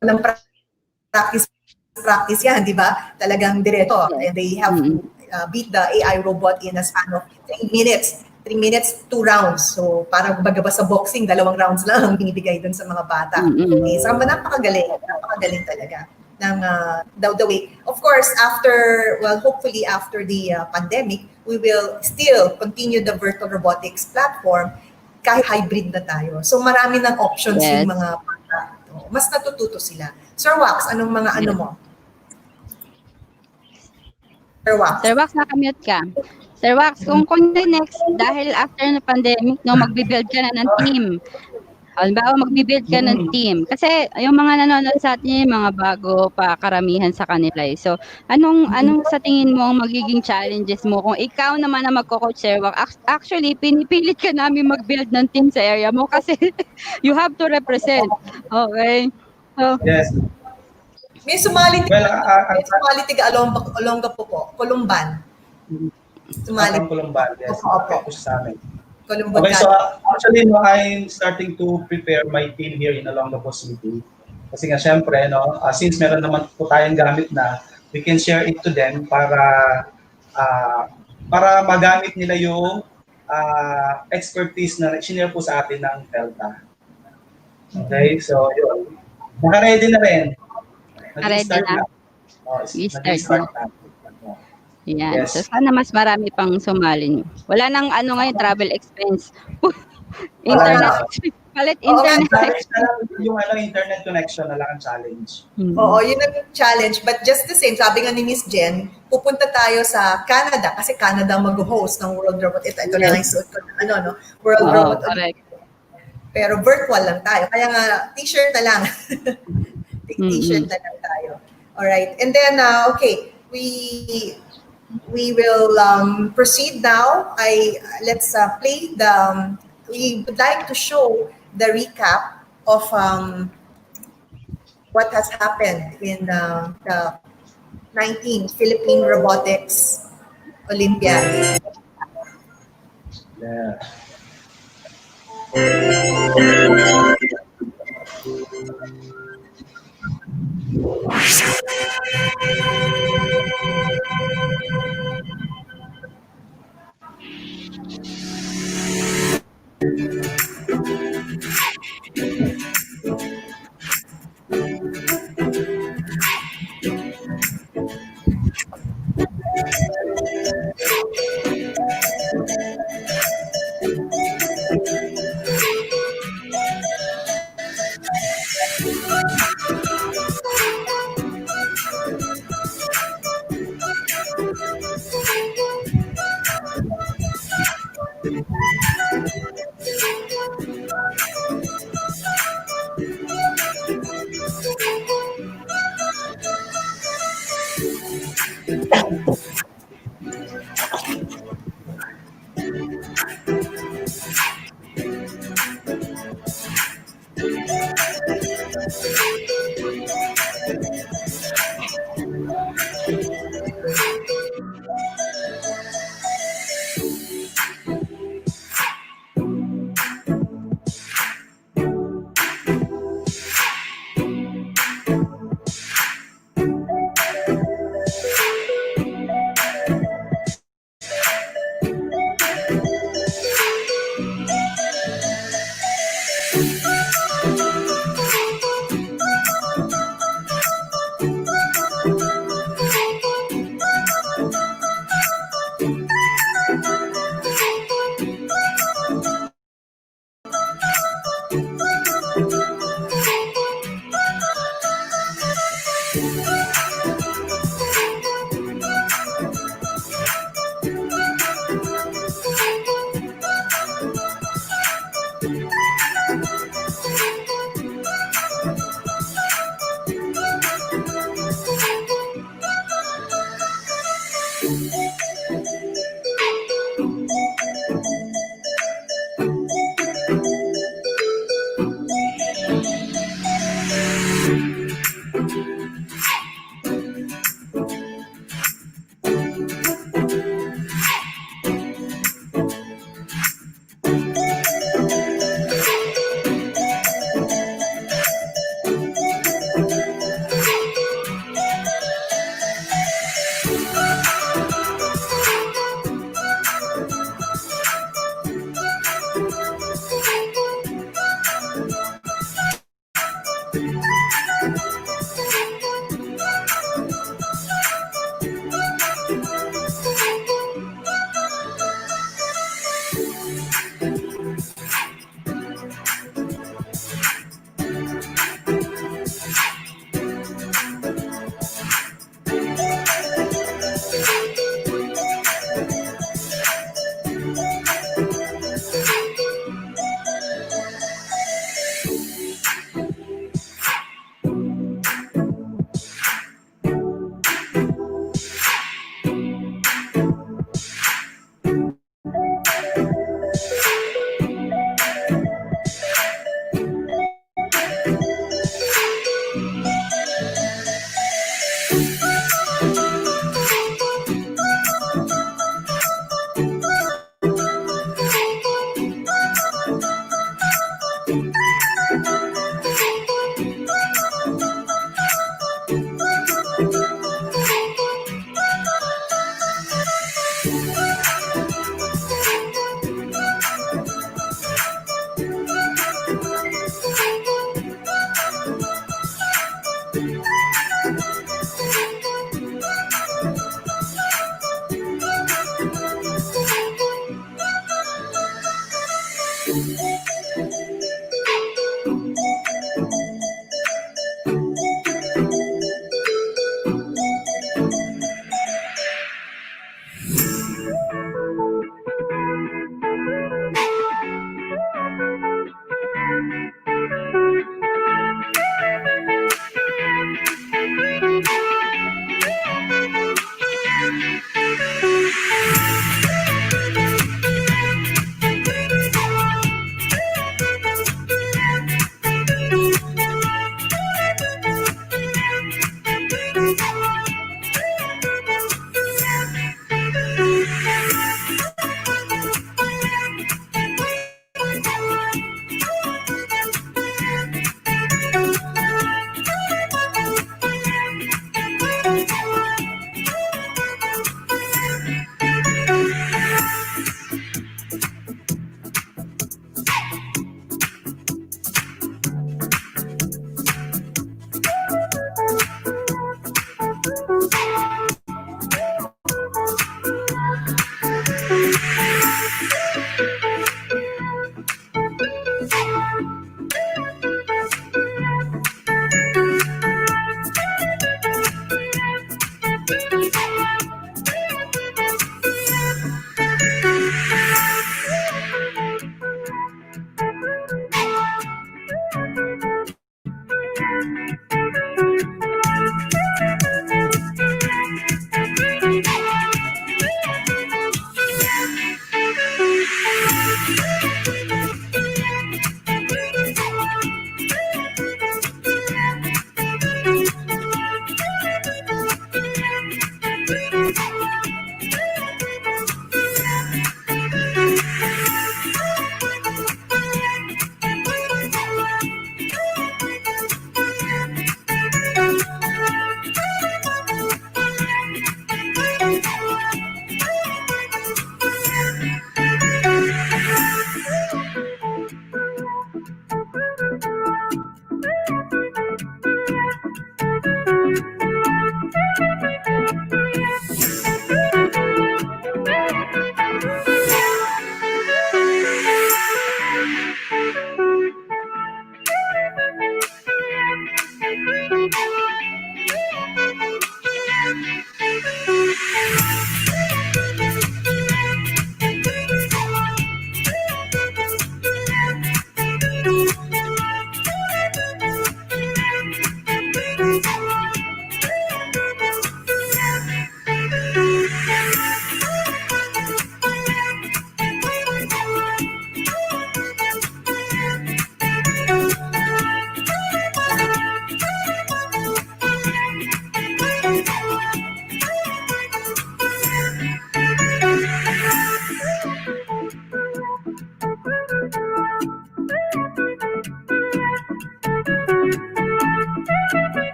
walang practice yan, di ba? Talagang direto. And they have to beat the AI robot in a span of 3 minutes. 3 minutes, 2 rounds. So, parang baga sa boxing, 2 rounds lang ang binibigay dun sa mga bata. Okay, so, napakagaling talaga ng the way. Of course, hopefully after the pandemic, we will still continue the virtual robotics platform kahit hybrid na tayo. So marami ng options yung mga bata. Mas natututo sila. Sir Wax, anong mga ano mo? Sir Wax, nakamute ka. Sir Wax, kung next, dahil after na pandemic, magbibuild ka na ng team. Halimbawa, magbibuild ka ng team. Kasi yung mga nanonood sa atin, yung mga bago pa karamihan sa kanila. So, anong sa tingin mo ang magiging challenges mo kung ikaw naman na magko-coach, Sir Wax? Actually, pinipilit ka namin mag-build ng team sa area mo kasi you have to represent. Okay? So, yes. May sumali tiga Olonga po, Columban. Sumali. Columban, yes. Opo. Sa amin. Okay, so actually, I'm starting to prepare my team here in Olongapo City. Kasi nga, syempre, since meron naman po tayong gamit na, we can share it to them para magamit nila yung expertise na sinare po sa atin ng Delta. Okay, so yun. Naka-ready na rin. Nag-start na. Nag-start na. Yan. Yes. So, sana mas marami pang sumali. Wala nang ngayon, travel expense. Internet. Palit internet. Yung internet connection na lang ang challenge. Oo, yun ang challenge. But just the same, sabi nga ni Miss Jen, pupunta tayo sa Canada kasi Canada mag-host ng World Robot. Ito na lang suot ko World Robot. Correct. Pero virtual lang tayo. Kaya nga, t-shirt na lang. T-shirt na lang tayo. Alright. And then, okay, we will proceed now. Let's play we would like to show the recap of what has happened in the 19th Philippine Robotics Olympiad. Yeah.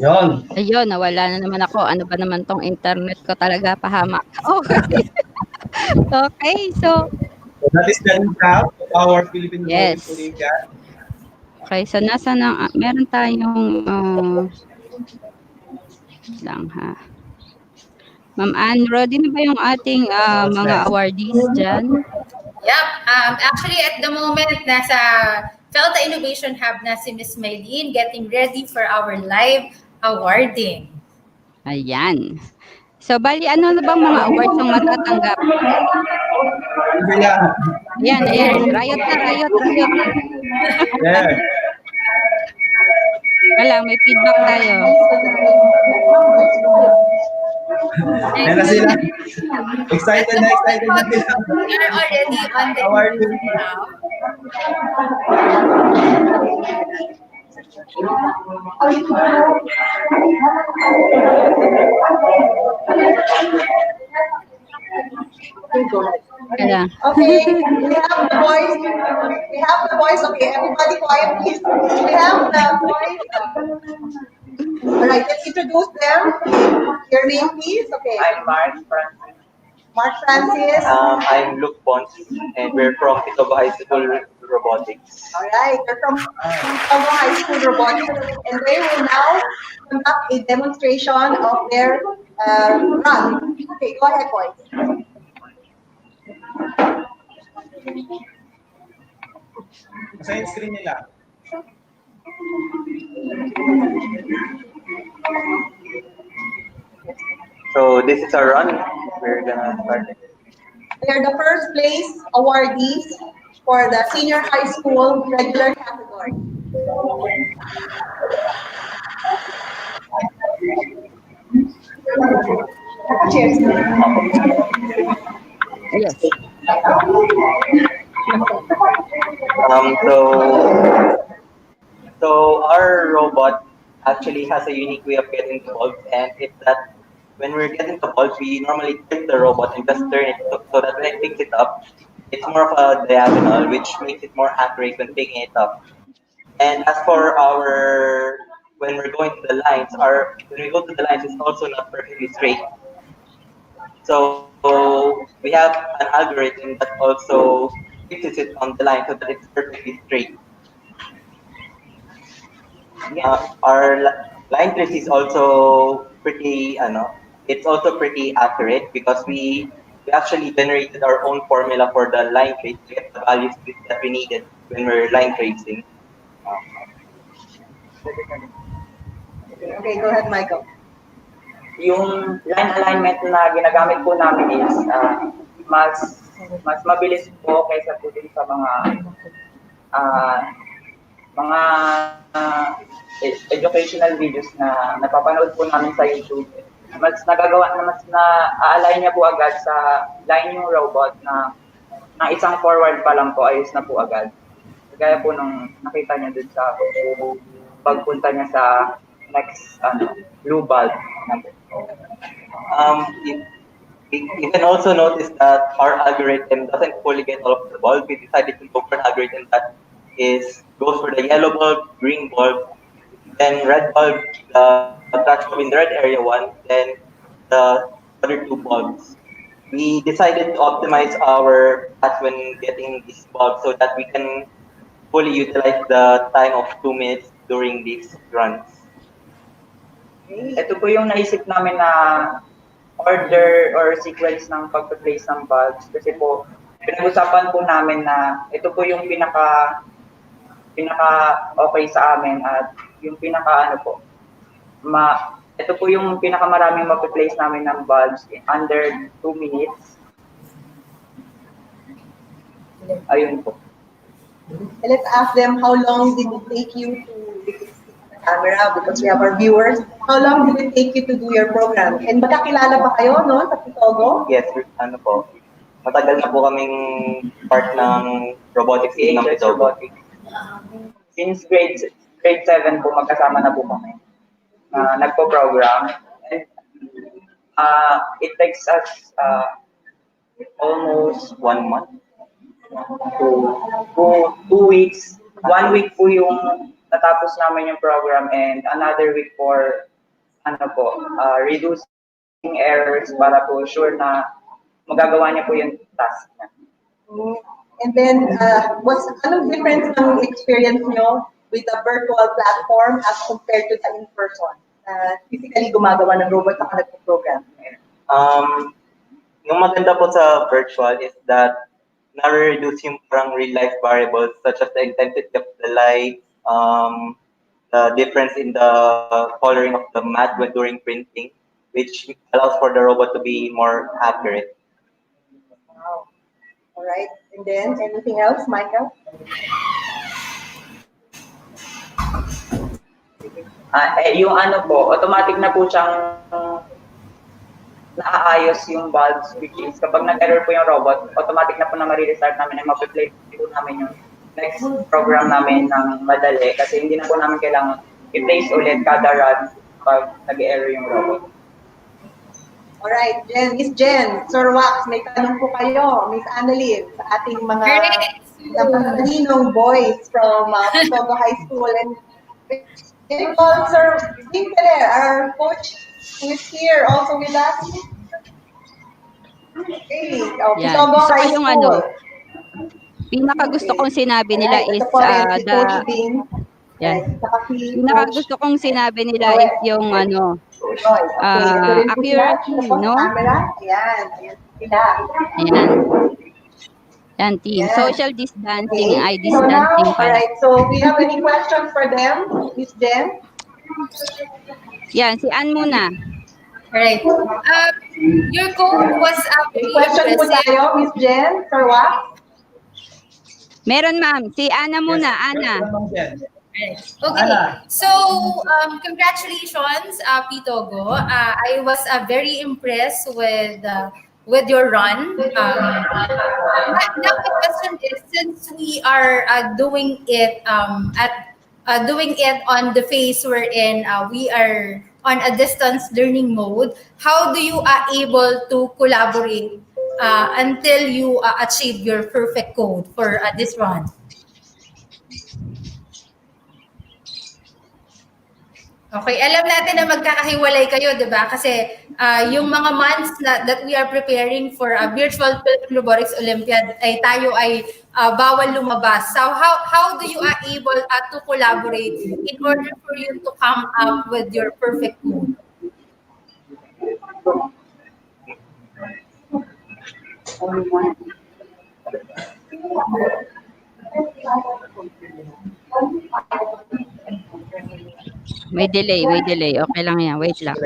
Yon. Ayun, nawala na naman ako. Ano ba naman 'tong internet ko talaga, pahamak. Okay. Okay, so So that is the recap of our Philippine Robotics yes. Olympiad. Okay, so nasaan ang meron tayong, wait lang ha. Ma'am Ann, ready na ba yung ating, What's mga next? awardees diyan? Yep. Actually, at the moment, nasa Felta Innovation Hub na si Miss Maylene getting ready for our live awarding. Ayan. So bali ano na bang mga awards ang matatanggap? Yeah. Ayan, ayan. Riot na, riot, riot. Yeah. Wala, may feedback tayo. Ayan na sila. Excited na sila. We are already on the Award interview now. Kaya. Okay, we have the voice. We have the voice. Okay, everybody quiet, please. We have the voice. All right, let's introduce them. Your name, please. Okay. I'm Mark Francis. Mark Francis. I'm Luke Pons, and we're from Pitogo High School Robotics. All right, they're from Pitogo High School Robotics, and they will now conduct a demonstration of their run. Okay, go ahead, boys. Nasa yung screen nila. So this is our run. We're gonna start it. They're the first place awardees for the senior high school regular category. Cheers. Yes. So our robot actually has a unique way of getting the bulbs, and it's that when we're getting the bulbs, we normally tilt the robot and just turn it so that when it picks it up, it's more of a diagonal, which makes it more accurate when picking it up. And as for our when we're going to the lines, our when we go to the lines, it's also not perfectly straight. So we have an algorithm that also fixes it on the line so that it's perfectly straight. Our line trace is also pretty, it's also pretty accurate because we actually generated our own formula for the line trace to get the values that we needed when we're line tracing. Okay, go ahead, Michael. Yung line alignment na ginagamit po namin is mas mabilis po kaysa po din sa mga educational videos na napapanood po namin sa YouTube. Mas na-align niya po agad sa line yung robot na isang forward pa lang po, ayos na po agad. Kaya po nung nakita niya dun sa pagpunta niya sa next blue bulb. You can also notice that our algorithm doesn't fully get all of the bulb. We decided to go for an algorithm that goes for the yellow bulb, green bulb, then red bulb, the touch bulb in the red area one, then the other two bulbs. we decided to optimize our path when getting this bulb so that we can fully utilize the time of 2 minutes during these runs. Ito po yung naisip namin na order or sequence ng pag-place ng bulbs kasi po pinag-usapan po namin na ito po yung pinaka okay sa amin at yung pinaka ano po ito po yung pinakamaraming ma-place namin ng bulbs under 2 minutes. Ayun po. Let's ask them how long did it take you to camera because we have our viewers. How long did it take you to do your program? And magkakilala ba kayo, no, sa Pitogo? Yes, ano po. Matagal na po kaming part ng robotics team ng Pitogo. Since grade 7 po, magkasama na po kami. Nagpo-program. And, it takes us almost 1 month to 2 weeks. 1 week po yung natapos namin yung program and another week for reducing errors para po sure na magagawa niya po yung task niya. And then, anong difference ng experience nyo with the virtual platform as compared to the in-person? Physically gumagawa ng robot na nagpo-program. Yung maganda po sa virtual is that na-reduce yung parang real-life variables such as the intensity of the light, the difference in the coloring of the mat when during printing, which allows for the robot to be more accurate. Wow. All right. And then, anything else, Michael? Yung ano po, automatic na po siyang naaayos yung bulbs, which is kapag nag-error po yung robot, automatic na po na ma-restart namin and ma-play po namin yung next program namin ng madali kasi hindi na po namin kailangan i-place ulit kada run pag nag-error yung robot. Alright, Miss Jen, Sir Wax, may tanong po kayo, Miss Annalyn, sa ating mga napakaninong boys from Pitogo High School. And Sir Winkler, our coach, who is here also with us. Okay, Pitogo High School. Pinakagusto kong sinabi nila is pinakagusto kong sinabi nila is yung accuracy, no? Ayan, team. Social distancing ay distancing pala. Alright, so we have any questions for them, Miss Jen? Yan, si Ann muna. Alright. Your code was very question po tayo, Miss Jen, Sir Wax? Meron, ma'am. Si Ana muna. Ana. Okay. So, congratulations, Pitogo. I was very impressed with your run. Now the question is, since we are doing it doing it on the phase wherein we are on a distance learning mode, how do you able to collaborate until you achieve your perfect code for this run? Okay, alam natin na magkakahiwalay kayo, di ba? Kasi yung mga months that we are preparing for a virtual Philippine Robotics Olympiad ay tayo ay bawal lumabas. So how do you able to collaborate in order for you to come up with your perfect code? May delay. Okay lang yan. Wait lang.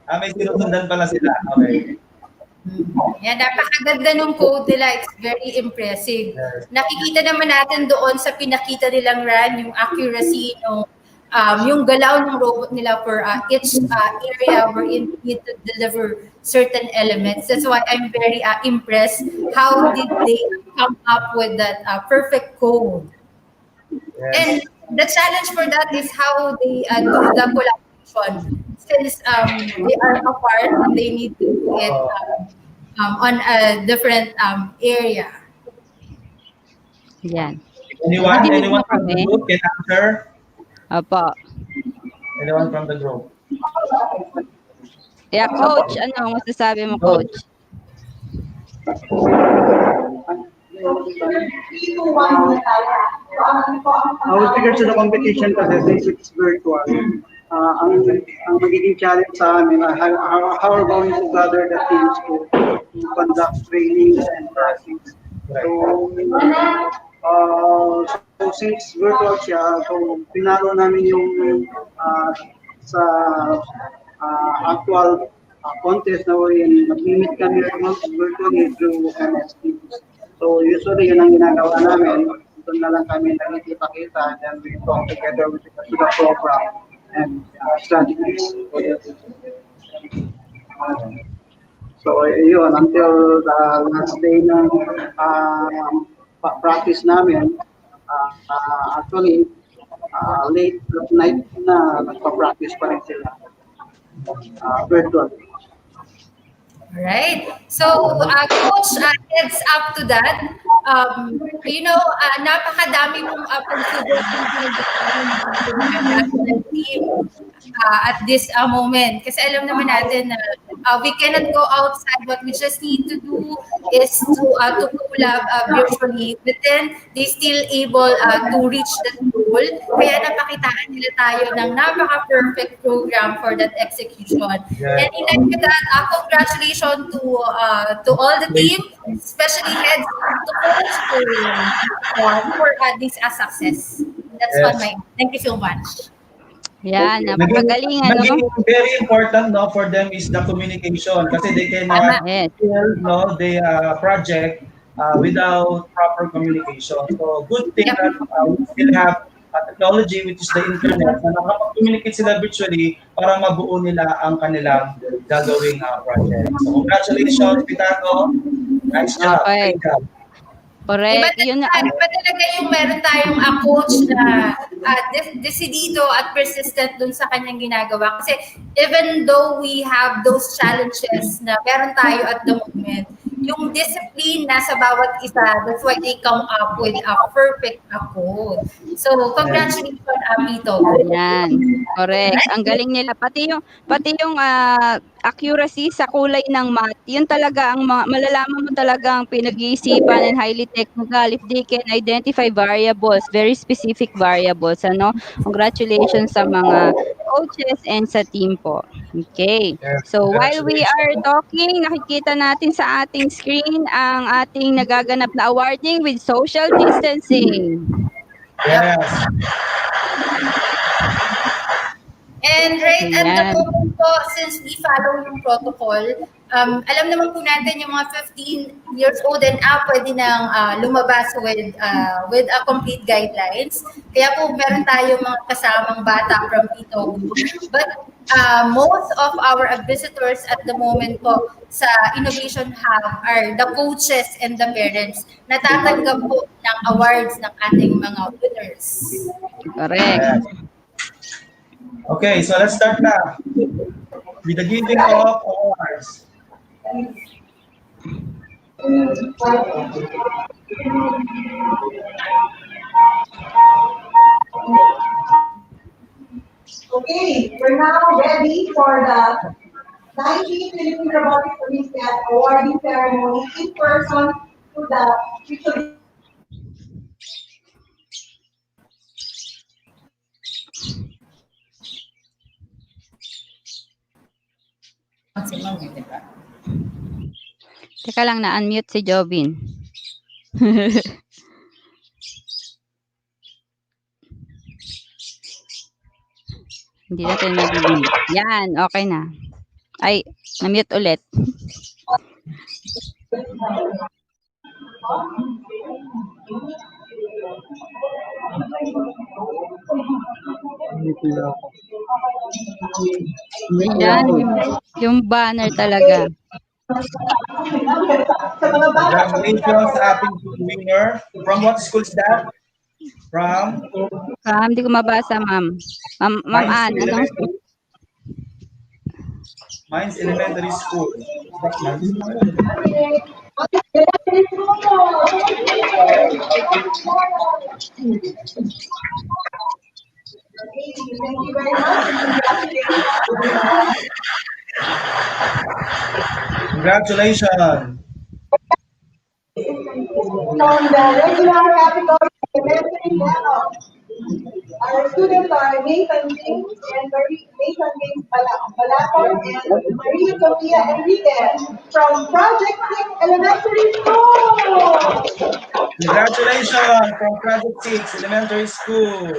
May sinusundan pala sila. Okay. Yan, napakaganda ng code nila. It's very impressive. Nakikita naman natin doon sa pinakita nilang run, yung accuracy, yung galaw ng robot nila for each area wherein you need to deliver certain elements. That's why I'm very impressed. How did they come up with that perfect code? Yes. And the challenge for that is how they do the collaboration. Since they are apart, they need to do it on a different area. Yan. Anyone from the group can answer? Opo. Anyone from the group? Kaya coach, ano ang masasabi mo, coach? With regards to the competition kasi since it's virtual, ang magiging challenge sa amin, how we're going to gather the teams to conduct trainings and practice. So since virtual siya, so pinalo namin yung sa actual contest na wherein mag-limit kami virtually through MS Teams. So usually yun ang ginagawa namin. Doon na lang kami nakikita-kita and then we talk together with the program and strategies. So yun, until the last day ng practice namin, actually late at night na nagpa-practice pa rin sila virtual. Right. So, Coach, heads up to that. Napakadami mong national team at this moment. Kasi alam naman natin na we cannot go outside. What we just need to do is to collab virtually. But then, they still able to reach that goal. Kaya napakitaan nila tayo ng napaka-perfect program for that execution. Yeah. And in line with that, congratulations to all the team, especially heads to coach for this success. That's what my thank you so much. Yan, napakagaling. Naging very important for them is the communication kasi they cannot fill the project without proper communication. So good thing that we still have technology which is the internet na nakapag-communicate sila virtually para mabuo nila ang kanilang gagawing project. So congratulations, Pitago. Nice job. Okay. Great job. Correct. Iba talaga yung meron tayong coach na decidido at persistent dun sa kanyang ginagawa. Kasi even though we have those challenges na meron tayo at the moment, yung discipline na sa bawat isa, that's why they come up with a perfect code. So, congratulations, Pito. Yan. Correct. Ang galing nila. Pati yung accuracy sa kulay ng math, yun talaga ang malalaman mo talaga ang pinag-iisipan and highly technical if they can identify variables, very specific variables. Congratulations sa mga coaches and sa team po. Okay. So while we are talking, nakikita natin sa ating screen ang ating nagaganap na awarding with social distancing. Yes. And right at the moment po, since we follow yung protocol, alam naman po natin yung mga 15 years old and up pwede nang lumabas with a complete guidelines. Kaya po meron tayo mga kasamang bata from Pito. But most of our visitors at the moment po sa Innovation Hub are the coaches and the parents na tatanggap po ng awards ng ating mga winners. Correct. Okay, so let's start now with the giving of awards. Okay, we're now ready for the 19th Philippine Robotics Olympiad awarding ceremony in person to the future. Teka lang, na-unmute si Jovin. Hindi natin nadidinig. Yan, okay na. Ay, na-mute ulit. Yan, yung banner talaga. Congratulations sa ating winner. From what school is that? From? Hindi ko mabasa, ma'am. Ma'am Ann. Mines Elementary School. Thank you very much. Congratulations. From the regular category elementary level, our students are Nathan James and Nathan James Balacor and Maria Sofia Enriquez from Project 6 Elementary School. Congratulations from Project 6 Elementary School.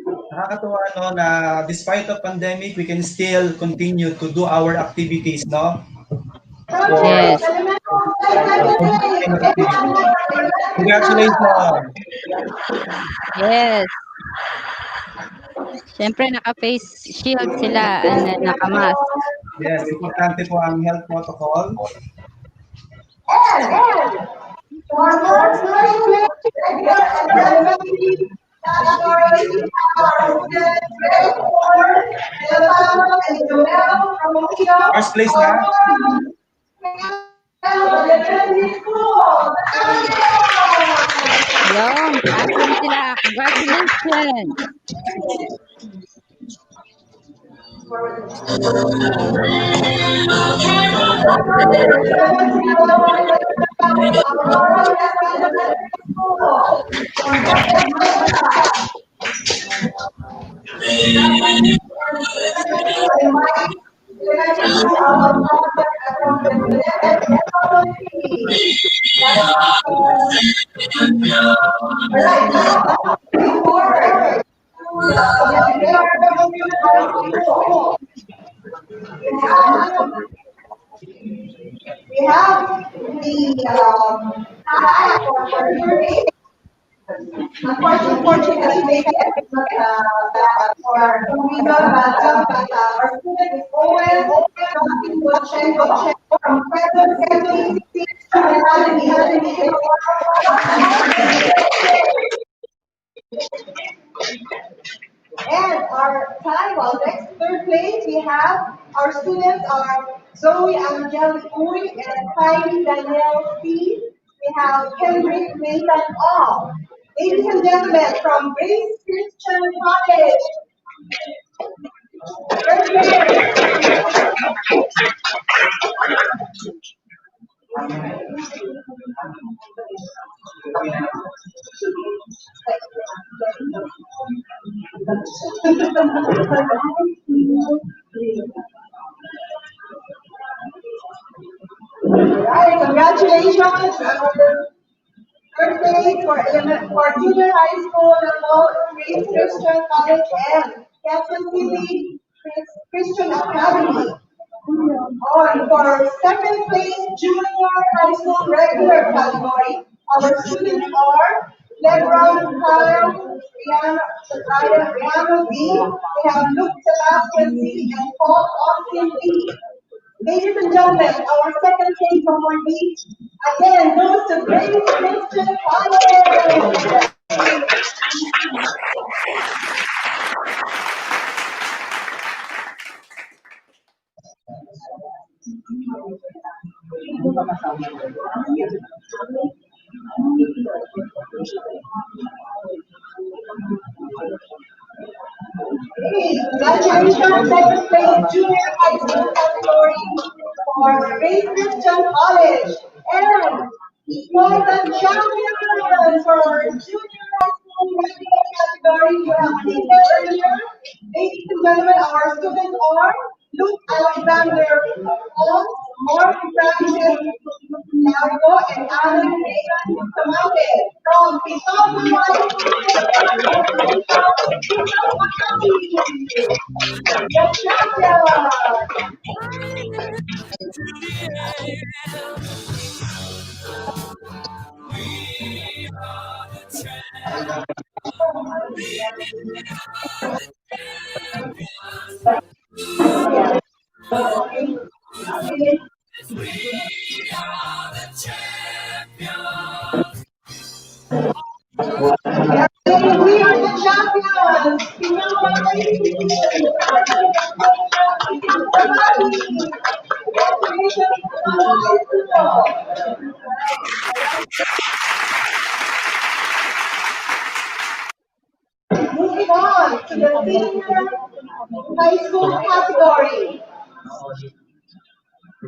Nakakatuwa no na despite of pandemic, we can still continue to do our activities, no? For Yes. kind of activity. Congratulations. Yes. Siyempre naka-face shield sila and then naka-mask. Yes, importante po ang health protocol. And for more students, elementary category, our students grade 4, Elsa and Joel Promocio. First place na. Elementary School. Yung, awesome sila. Congratulations. We have the unfortunately, they have for we know but our student is always watching from present and our time, well, next third place, we have our students are Zoe Angel Uy and Heidi Danielle C. We have Kendrick Nathan All. Ladies and gentlemen, from Grace Christian College. Alright, congratulations. Third place for junior high school level, Grace Christian College and Kansas City Christian Academy. On for second place junior high school regular category, our students are Lebron Kyle, Rihanna B. We have Luke Sebastian C. and Paul Austin B. Ladies and gentlemen, our second place awardee again goes to Grace Christian College. Congratulations, second place junior high school category for Grace Christian College. And for the champions for junior high school regular category, you have seen them earlier. Ladies and gentlemen, our students are Luke Alexander, Paul, Mark Francis, Largo, and Alan Reagan Samate from Pitong High We are the champions! Moving on to the high school category.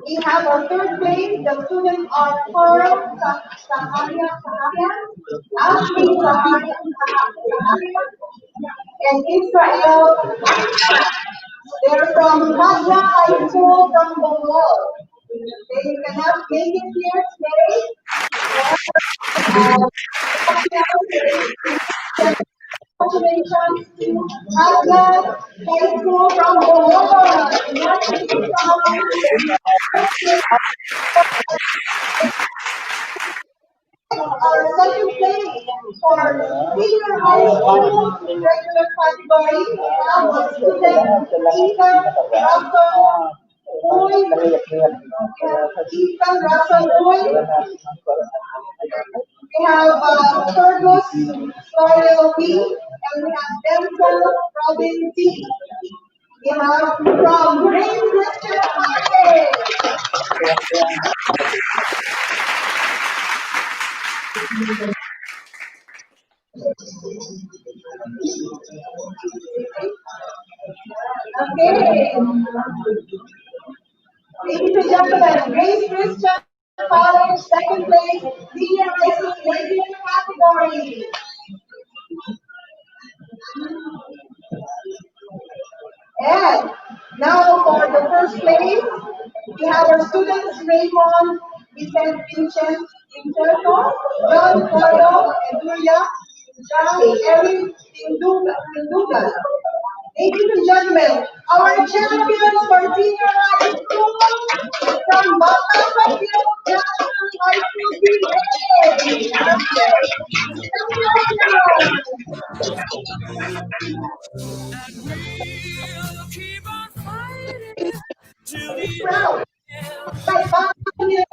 We have our third place. The students are Pearl Saharia, Ashley Saharia, and Israel. They're from Magna High School from Bongol. They cannot make it here today. Congratulations to Magna High School from Bongol. Our second place for senior high school regular category, we have our student Ethan Russell Boyd. Ethan Russell Boyd. We have Fergus Florial B. And we have Denzel Robin D. We have from Grace Christian College. Okay. Ladies and gentlemen, Grace Christian College, second place, senior high school regular category. And now for the first place, we have our students Raymond Vincent Incerto, John Carlo, and Julia, John Eric Tindugal. Ladies and gentlemen, our champions for senior high school from Bata National High School Proud. Right, Bata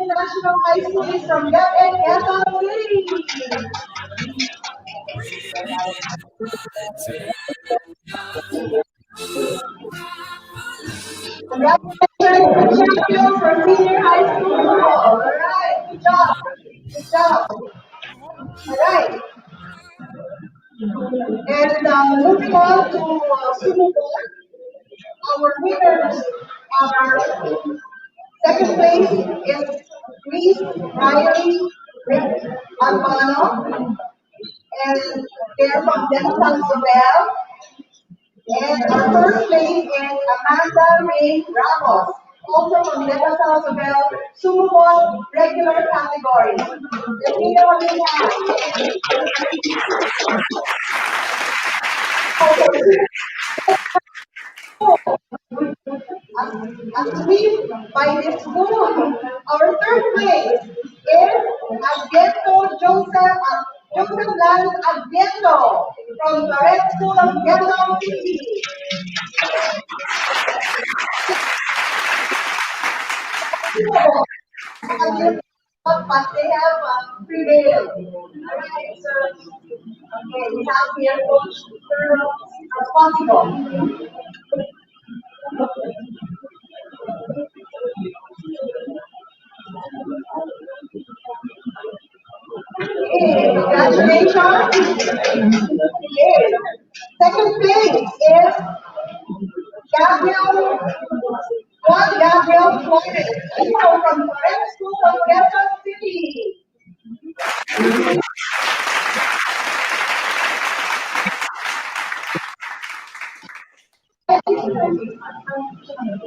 National High School is from Gapan, Quezon City. Congratulations, champions for senior high school. All right, good job. Good job. All right. And moving on to Sumo Ball, our winners are second place is Greece Riley Albano, and they're from Dental Sobel. And our first place is Amanda Ray Ramos, also from Dental Sobel, Sumo Ball regular category. Let me know what you have. As we by this school, our third place is Adviento Joseph Lan Adviento from the Red School of Quezon City. But they have prevailed. Alright, so okay, we have here Coach responsible. Okay, congratulations. Okay. Second place is Gabriel Flores, also from the Red School of Quezon City.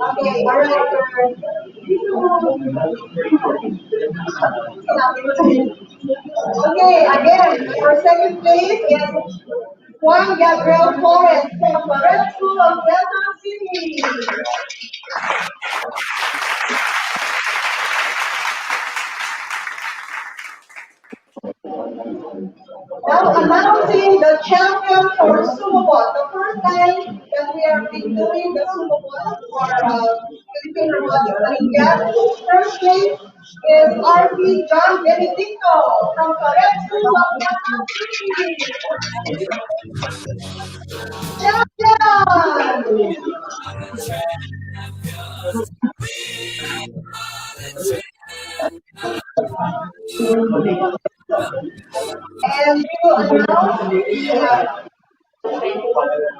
Okay, all right. Okay, again, our second place is Juan Gabriel Flores from the Red School of Quezon City. Now announcing the champion for Sumo Ball. The first time that we are doing the Sumo Ball for Philippine Robotics Olympiad. First place is RP John Benedicto from the Red School of Quezon City. Champion! And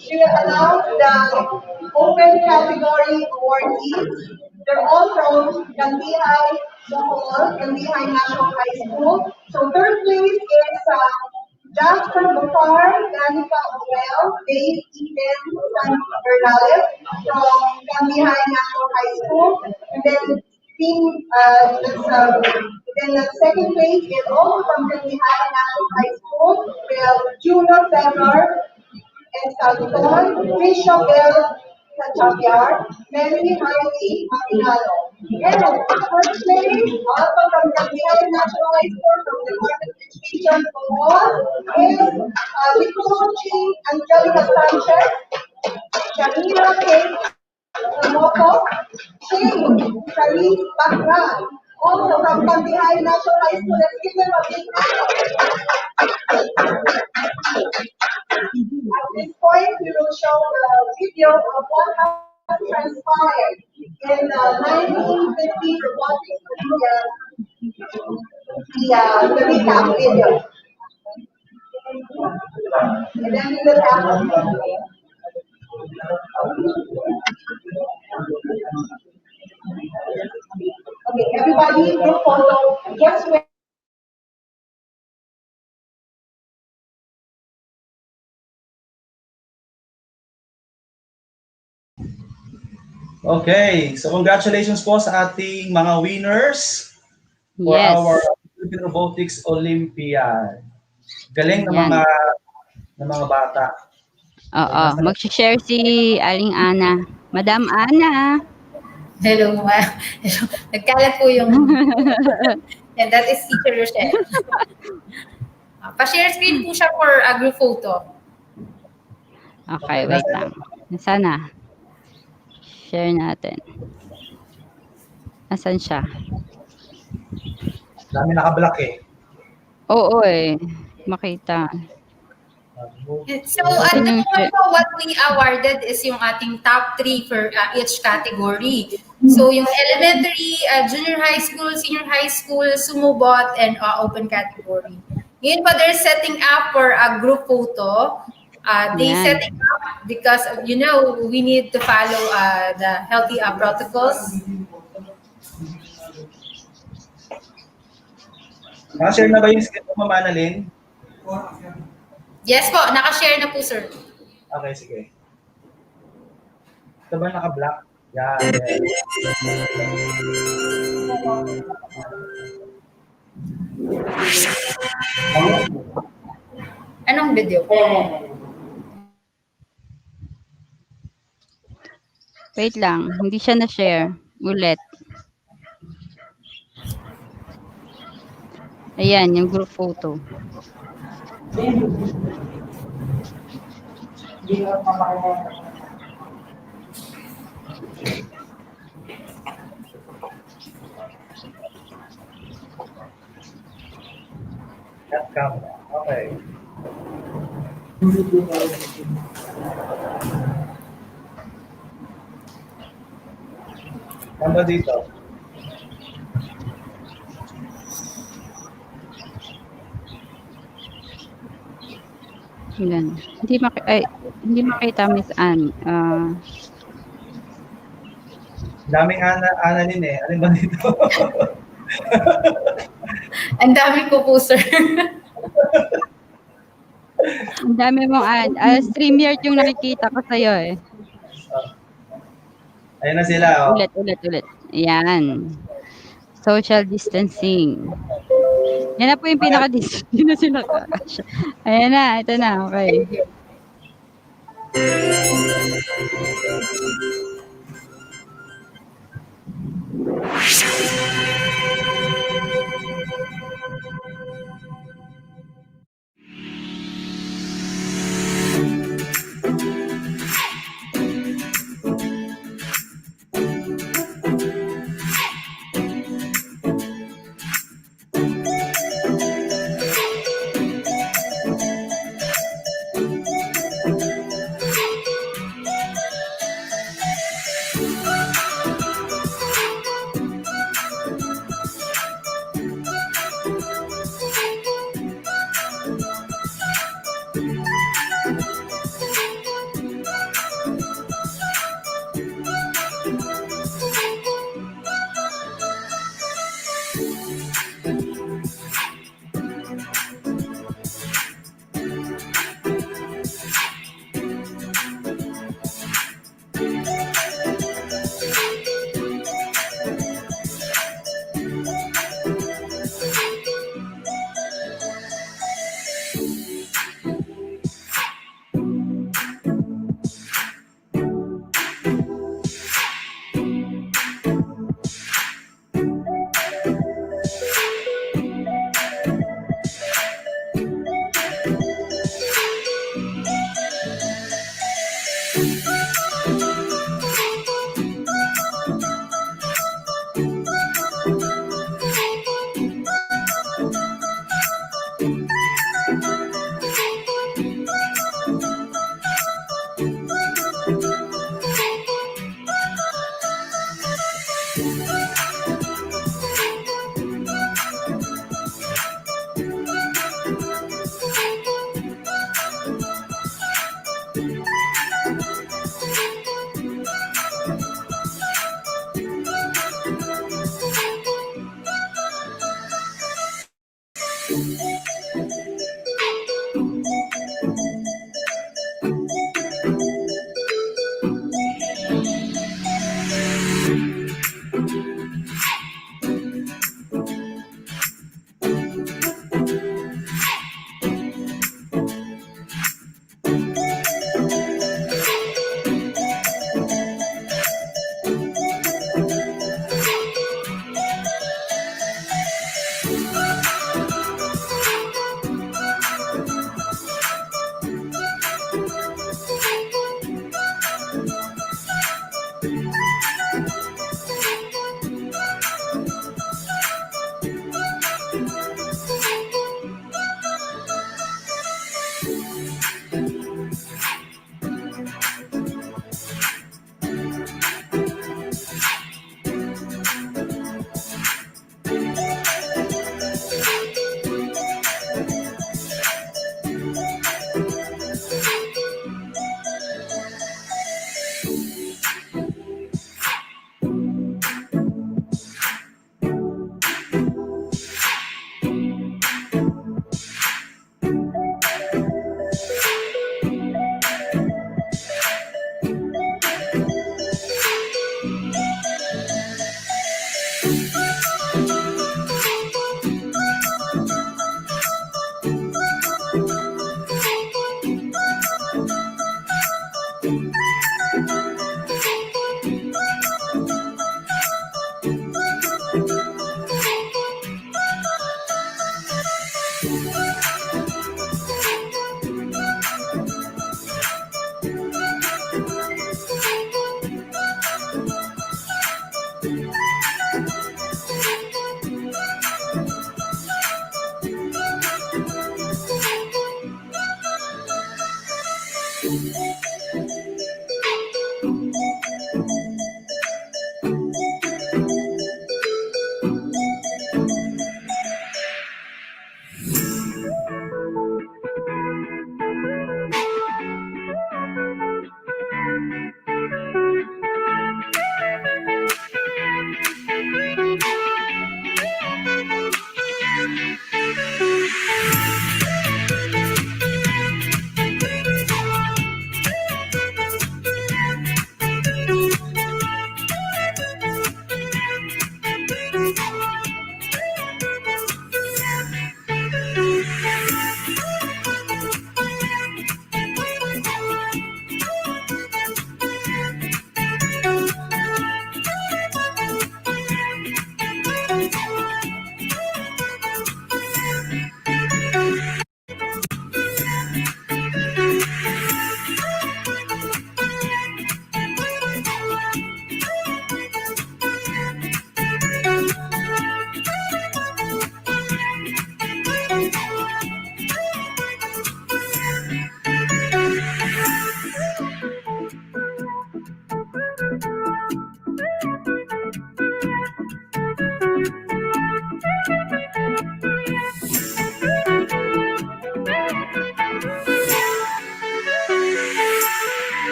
she will announce that open category awardees. They're all from Kandihay, Bohol, Kandihay National High School. So third place is Jasper Bukar, Danica Oel, Dave Eden, San Bernales from Kandihay National High School. And then then the second place is also from Kandihay National High School. We have Juno Cesar and Salton, Trisha Bell Chachapiar, Melanie Heidi Matinalo. And first place, also from Kandihay National High School, from the Department of Education Bohol, is Nicole Ching Angelica Sanchez, Janira K. Moto, Ching, Charisse Bakran, also from Kandihay National High School. Let's give them a big round. At this point, we will show the video of what has transpired in the 1950 Robotics the recap video. And then we will have okay, everybody, group photo. Just wait. Okay, so congratulations po sa ating mga winners for Yes. our Philippine Robotics Olympiad. Galing ng Yan. mga bata. Oo, mag-share si Aling Ana. Madam Ana. Hello, hello. Nagkalat po yung and that is Teacher Rochelle. Pa-share screen po siya for a group photo. Okay, wait lang. Nasaan na? Share natin. Nasaan siya? Dami nakablock eh. Oo eh. Makita. So, at the moment po, what we awarded is yung ating top 3 for each category. So, yung elementary, junior high school, senior high school, sumubot, and open category. Ngayon pa, they're setting up for a group photo. They setting up because, we need to follow the healthy protocols. Naka-share na ba yung script mo, Manalyn? Yes po, naka-share na po, sir. Okay, sige. Ito ba naka-block? Yan. Anong video? Wait lang. Hindi siya na-share. Ulit. Ayan, yung group photo. That camera. Okay. Tama dito. Yan. Hindi makita, Miss Anne. Daming ana din eh. Alin ba dito? Ang dami ko po, sir. Ang dami mong StreamYard yung nakikita ko sa'yo eh. Ayun na sila. Oh. Ulit. Ayan. Social distancing. Yan na po yung pinaka-distance. Yun na sila kakasya. Ayan na, ito na. Okay.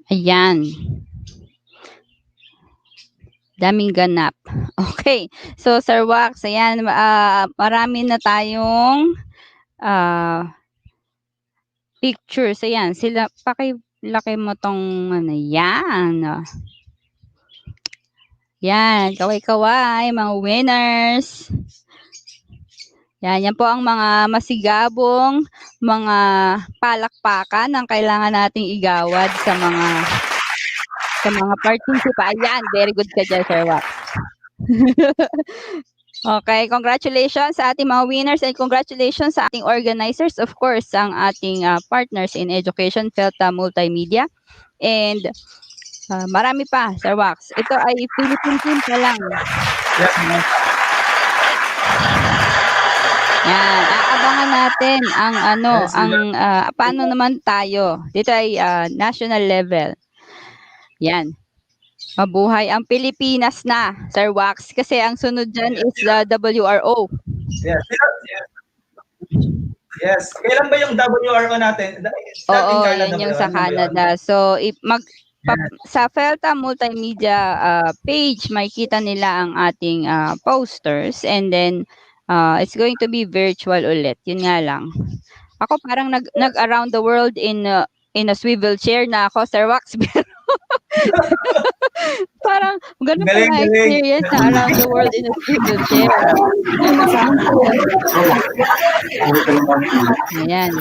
Ayan. Daming ganap. Okay. So, Sir Wax, ayan, marami na tayong pictures. Ayan, sila, pakilaki mo tong, ano, yan. Yan, kaway-kaway, mga winners. Yan po ang mga masigabong, mga palakpakan ang kailangan nating igawad sa mga participant. Ayan, very good ka dyan, Sir Wax. Okay, congratulations sa ating mga winners and congratulations sa ating organizers, of course, ang ating partners in education, Felta Multimedia. And marami pa, Sir Wax. Ito ay Philippine team pa lang. Yan, aabangan natin ang paano naman tayo. Dito ay national level. Yan. Mabuhay ang Pilipinas na, Sir Wax. Kasi ang sunod dyan is the WRO. Yes. Yes. Kailan ba yung WRO natin? Oo, yan yung sa Canada. So, sa Felta Multimedia page, makikita nila ang ating posters and then it's going to be virtual ulit. Yun nga lang. Ako parang nag-around the world in a swivel chair na ako, Sir Wax. Parang ganun pa na experience na around the world in a swivel chair. Ayan.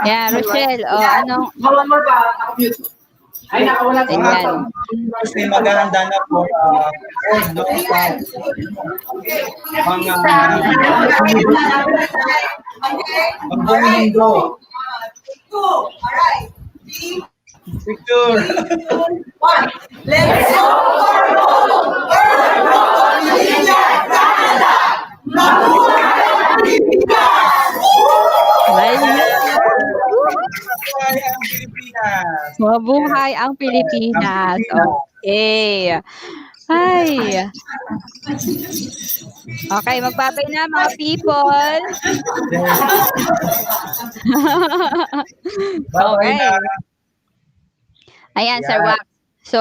Yeah, Rochelle, anong... Ay, nakawala po nga. Kasi maghahanda na po mga magbuong mundo. Alright. Picture. One. Let's go for Canada. Mabuhay ang Pilipinas! Mabuhay ang Pilipinas. Okay. Ay. Okay, magbabay na mga people. Okay. Ayan, Sir Wax. So,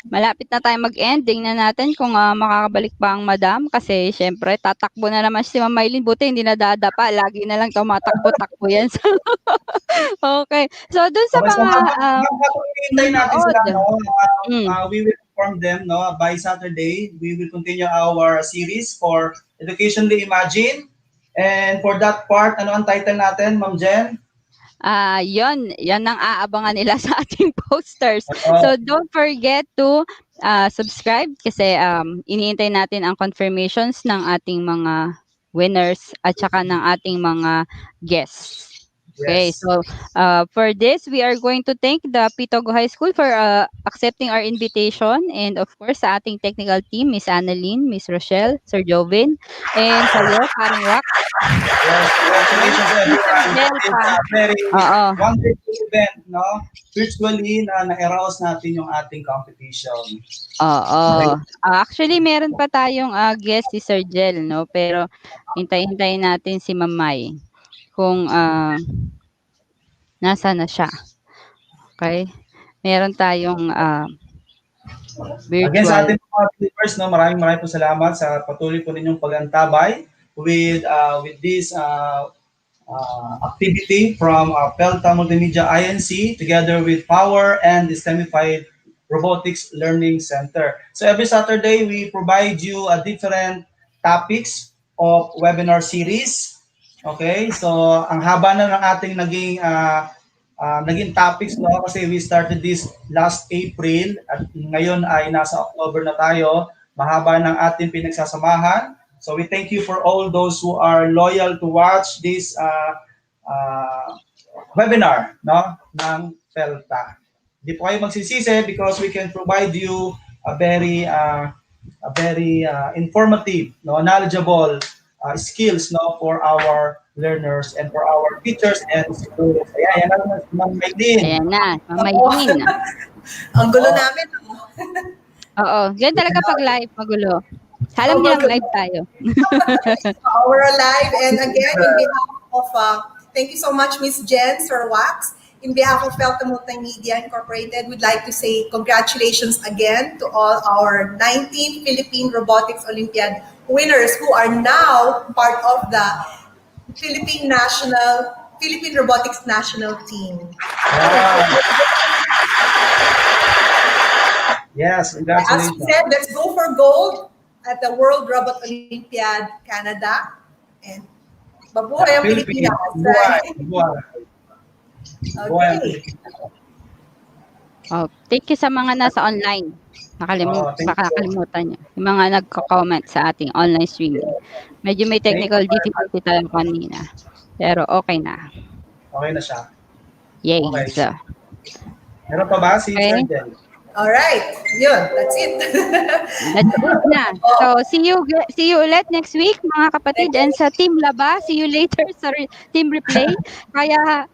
malapit na tayo mag-ending na natin kung makakabalik pa ang madam kasi syempre tatakbo na naman si Ma'am Maylin, buti hindi nadadapa, lagi na lang tumatakbo-takbo yan. Okay. So dun sa mga we will inform them by Saturday. We will continue our series for Education Reimagined. And for that part, ano ang title natin, Ma'am Jen? Yan ang aabangan nila sa ating posters. So don't forget to subscribe kasi iniintay natin ang confirmations ng ating mga winners at saka ng ating mga guests. Okay, so for this, we are going to thank the Pitogo High School for accepting our invitation and of course sa ating technical team, Miss Annalyn, Miss Rochelle, Sir Jovin, and kayo, Parang Wax. Yes, congratulations everyone. It's a very wonderful event, no? Virtually na-arouse natin yung ating competition. Actually, meron pa tayong guest si Sir Jel, no? Pero hintay-hintayin natin si Mamay kung nasa na siya. Okay? Meron tayong virtual. Again, sa ating mga viewers, no, maraming po salamat sa patuloy po ninyong pag-antabay with this activity from Felta Multimedia INC together with Power and the Semified Robotics Learning Center. So every Saturday, we provide you different topics of webinar series. Okay, so ang haba na ng ating naging topics, no, kasi we started this last April at ngayon ay nasa October na tayo. Mahaba ng ating pinagsasamahan. So we thank you for all those who are loyal to watch this webinar, no, ng Felta. Hindi po kayo magsisisi because we can provide you a very informative, no, knowledgeable skills, no, for our learners and for our teachers and students. Ayan na, Ma'am Maylin. Ayan na, Ma'am Maylin. Ang gulo namin. Oo, ganyan talaga pag live, magulo. Alam nilang live tayo. We're live and again, in behalf of, thank you so much, Miss Jen, Sir Wax, in behalf of Felta Multimedia Incorporated, we'd like to say congratulations again to all our 19 Philippine Robotics Olympiad winners who are now part of the Philippine Robotics National Team. Yes, As congratulations. we said, let's go for gold at the World Robot Olympiad Canada. And mabuhay ang Philippines. Pilipinas. Buhay. Buhay. Buhay ang Okay. Pilipinas. Oh, thank you sa mga nasa online. Thank you. Baka nakalimutan niyo. Yung mga nagko-comment sa ating online streaming. Medyo may technical difficulty tayo kanina. Pero okay na. Okay na siya. Yay. Okay. So, Meron pa ba si Okay. Sergeant? Alright. Yun. That's it. that's it na. So, see you ulit next week, mga kapatid. And sa Team Laba, see you later sa Team Replay. Kaya,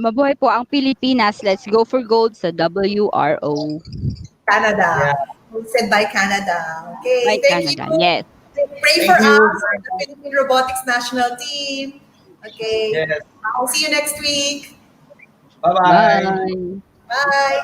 mabuhay po ang Pilipinas. Let's go for gold sa WRO. Canada. Said by Canada. Okay. By Thank Canada, you. yes. Pray Thank for you. us, the Philippine Robotics National Team. Okay. Yes. I'll see you next week. Bye-bye. Bye. Bye.